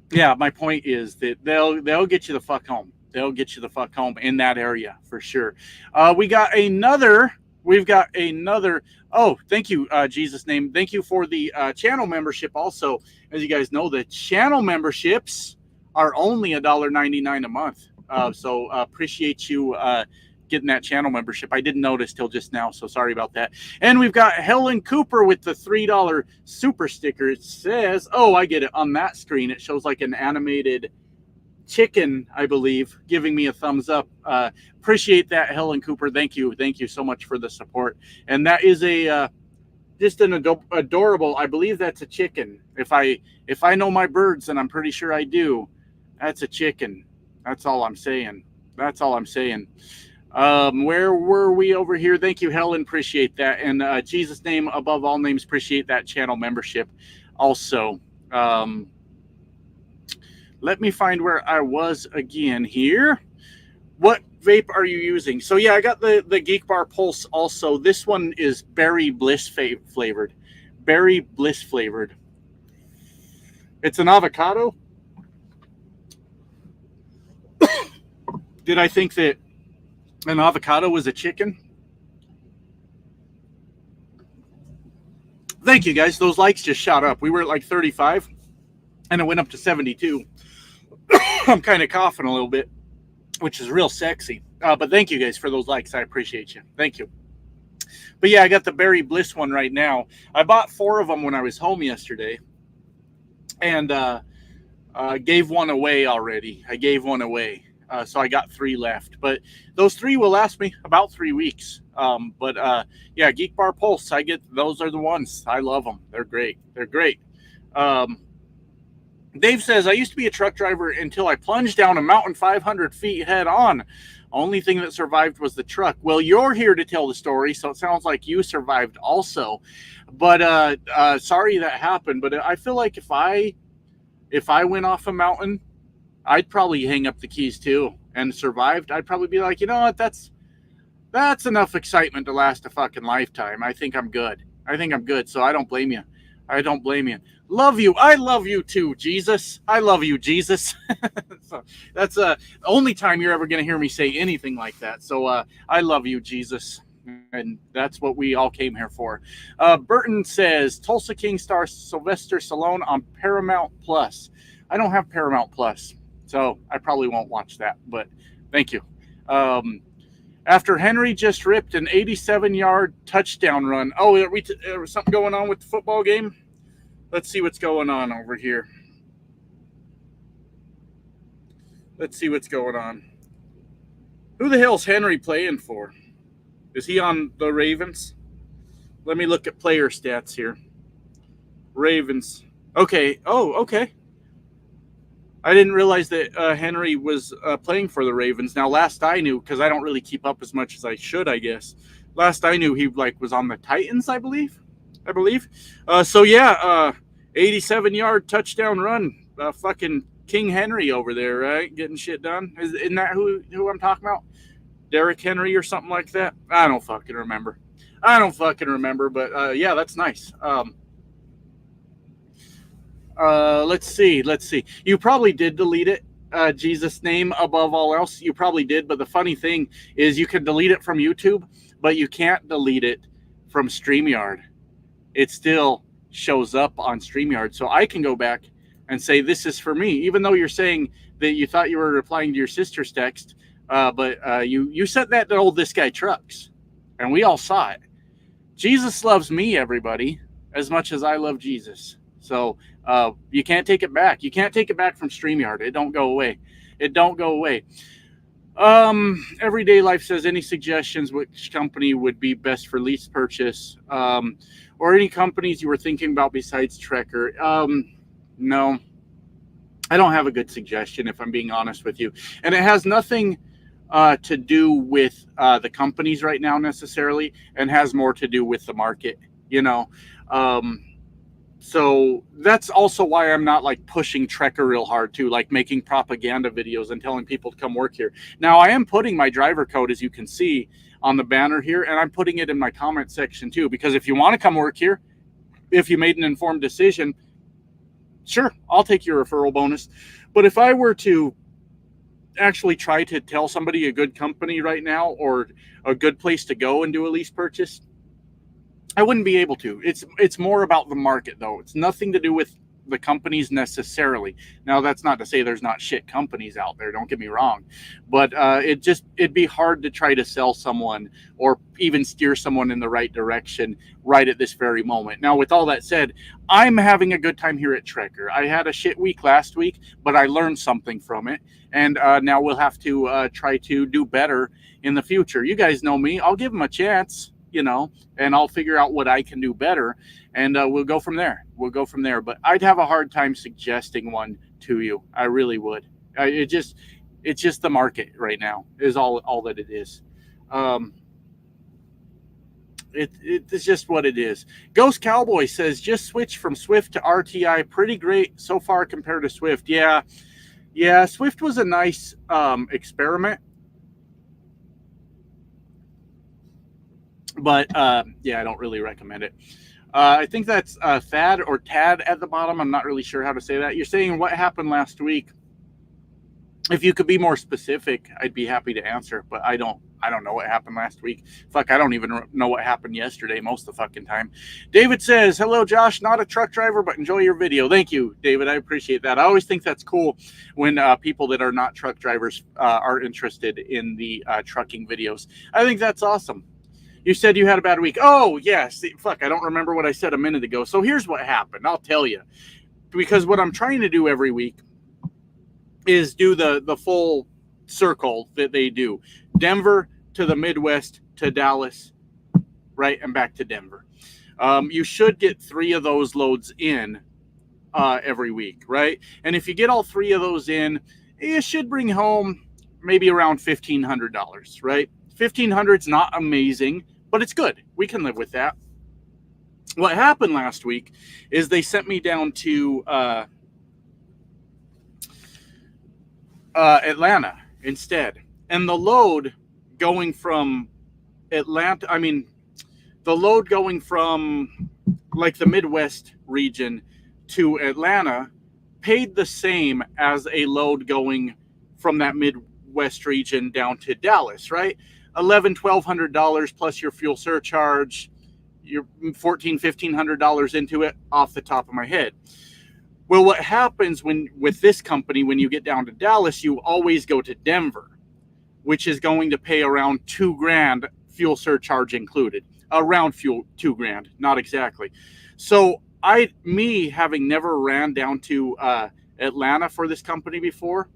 Yeah, my point is that they'll get you the fuck home. They'll get you the fuck home in that area for sure. We've got another. Oh, thank you, Jesus' name. Thank you for the channel membership. Also, as you guys know, the channel memberships are only $1.99 a month. So appreciate you getting that channel membership. I didn't notice till just now, so sorry about that. And we've got Helen Cooper with the $3 super sticker. It says, oh, I get it. On that screen, it shows like an animated chicken, I believe, giving me a thumbs up. Appreciate that, Helen Cooper. Thank you so much for the support. And that is a just an adorable, I believe that's a chicken. If I know my birds, and I'm pretty sure I do, that's a chicken. That's all I'm saying. Where were we over here? Thank you, Helen. Appreciate that. And Jesus' name above all names, appreciate that channel membership also. Let me find where I was again here. What vape are you using? So yeah, I got the Geek Bar Pulse also. This one is Berry Bliss flavored. Berry Bliss flavored. It's an avocado. Did I think that an avocado was a chicken? Thank you, guys. Those likes just shot up. We were at like 35, and it went up to 72. I'm kind of coughing a little bit, which is real sexy. But thank you, guys, for those likes. I appreciate you. Thank you. But yeah, I got the Berry Bliss one right now. I bought 4 of them when I was home yesterday, and gave one away already. I gave one away. So I got 3 left, but those 3 will last me about 3 weeks. Yeah, Geek Bar Pulse, those are the ones. I love them. They're great. Dave says, I used to be a truck driver until I plunged down a mountain 500 feet head on. Only thing that survived was the truck. Well, you're here to tell the story, so it sounds like you survived also. But sorry that happened. But I feel like if I went off a mountain, I'd probably hang up the keys too and survived. I'd probably be like, you know what, that's enough excitement to last a fucking lifetime. I think I'm good. So I don't blame you. Love you. I love you too, Jesus. I love you, Jesus. So that's the only time you're ever going to hear me say anything like that. So I love you, Jesus. And that's what we all came here for. Burton says Tulsa King star Sylvester Stallone on Paramount Plus. I don't have Paramount Plus, so I probably won't watch that, but thank you. After Henry just ripped an 87-yard touchdown run. Oh, are we something going on with the football game? Let's see what's going on over here. Let's see what's going on. Who the hell's Henry playing for? Is he on the Ravens? Let me look at player stats here. Ravens. Okay. Oh, okay. I didn't realize that Henry was playing for the Ravens. Now, last I knew, because I don't really keep up as much as I should, I guess. Last I knew, he was on the Titans, I believe. So yeah, 87-yard touchdown run. Fucking King Henry over there, right? Getting shit done. Isn't that who I'm talking about? Derrick Henry or something like that? I don't fucking remember. But yeah, that's nice. Let's see. You probably did delete it. Jesus' name above all else. You probably did, but the funny thing is you can delete it from YouTube, but you can't delete it from StreamYard. It still shows up on StreamYard. So I can go back and say, this is for me, even though you're saying that you thought you were replying to your sister's text, but you sent that to old This Guy Trucks, and we all saw it. Jesus loves me, everybody, as much as I love Jesus. So you can't take it back. You can't take it back from StreamYard. It don't go away. Everyday Life says, any suggestions which company would be best for lease purchase, or any companies you were thinking about besides Trekker? No, I don't have a good suggestion, if I'm being honest with you. And it has nothing to do with the companies right now necessarily, and has more to do with the market, so that's also why I'm not like pushing Trekker real hard too, like making propaganda videos and telling people to come work here. Now I am putting my driver code, as you can see on the banner here, and I'm putting it in my comment section too, because if you want to come work here, if you made an informed decision, sure, I'll take your referral bonus. But if I were to actually try to tell somebody a good company right now or a good place to go and do a lease purchase, I wouldn't be able to. It's more about the market, though. It's nothing to do with the companies necessarily. Now, that's not to say there's not shit companies out there. Don't get me wrong. But it'd be hard to try to sell someone or even steer someone in the right direction right at this very moment. Now, with all that said, I'm having a good time here at Trekker. I had a shit week last week, but I learned something from it. And now we'll have to try to do better in the future. You guys know me. I'll give them a chance, and I'll figure out what I can do better, and we'll go from there. But I'd have a hard time suggesting one to you. I really would. It's just the market right now is all that it is. It's just what it is. Ghost Cowboy says, just switch from Swift to RTI. Pretty great so far compared to Swift. Yeah. Swift was a nice experiment. But, yeah, I don't really recommend it. I think that's Thad or Tad at the bottom. I'm not really sure how to say that. You're saying what happened last week. If you could be more specific, I'd be happy to answer. But I don't know what happened last week. Fuck, I don't even know what happened yesterday most of the fucking time. David says, hello, Josh. Not a truck driver, but enjoy your video. Thank you, David. I appreciate that. I always think that's cool when people that are not truck drivers are interested in the trucking videos. I think that's awesome. You said you had a bad week. Oh, yes. Fuck, I don't remember what I said a minute ago. So here's what happened. I'll tell you. Because what I'm trying to do every week is do the full circle that they do. Denver to the Midwest to Dallas, right, and back to Denver. You should get 3 of those loads in every week, right? And if you get all 3 of those in, you should bring home maybe around $1,500, right? $1,500's not amazing, but it's good. We can live with that. What happened last week is they sent me down to Atlanta instead. And the load going from like the Midwest region to Atlanta paid the same as a load going from that Midwest region down to Dallas, right? $1,100-$1,200 plus your fuel surcharge. You're $1,400-$1,500 into it off the top of my head. Well, what happens with this company, when you get down to Dallas, you always go to Denver, which is going to pay around $2,000, fuel surcharge included. Around $2,000, not exactly. So me having never ran down to Atlanta for this company before,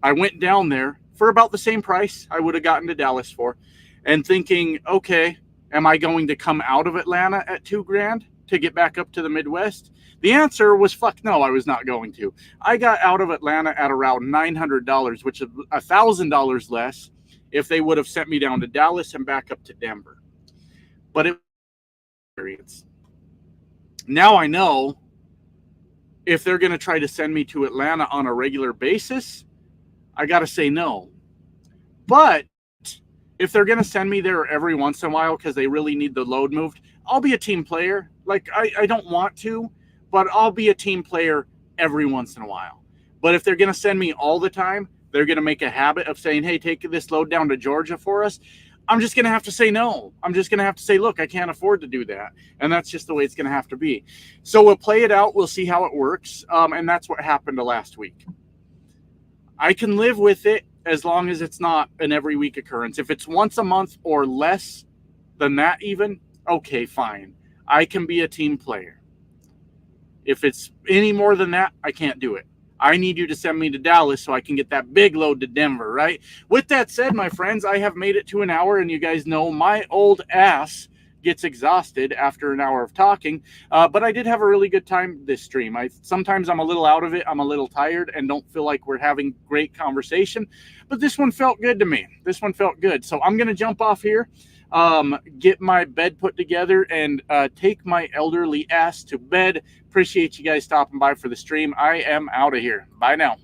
I went down there for about the same price I would have gotten to Dallas for, and thinking, okay, am I going to come out of Atlanta at $2,000 to get back up to the Midwest? The answer was fuck no, I was not going to. I got out of Atlanta at around $900, which is $1,000 less if they would have sent me down to Dallas and back up to Denver. But it was now I know if they're going to try to send me to Atlanta on a regular basis, I got to say no. But if they're going to send me there every once in a while because they really need the load moved, I'll be a team player. Like, I don't want to, but I'll be a team player every once in a while. But if they're going to send me all the time, they're going to make a habit of saying, hey, take this load down to Georgia for us. I'm just going to have to say no. I'm just going to have to say, look, I can't afford to do that. And that's just the way it's going to have to be. So we'll play it out. We'll see how it works. And that's what happened last week. I can live with it as long as it's not an every week occurrence. If it's once a month or less than that even, okay, fine. I can be a team player. If it's any more than that, I can't do it. I need you to send me to Dallas so I can get that big load to Denver, right? With that said, my friends, I have made it to an hour, and you guys know my old ass gets exhausted after an hour of talking. But I did have a really good time this stream. Sometimes I'm a little out of it. I'm a little tired and don't feel like we're having great conversation. But this one felt good to me. This one felt good. So I'm going to jump off here. Get my bed put together and take my elderly ass to bed. Appreciate you guys stopping by for the stream. I am out of here. Bye now.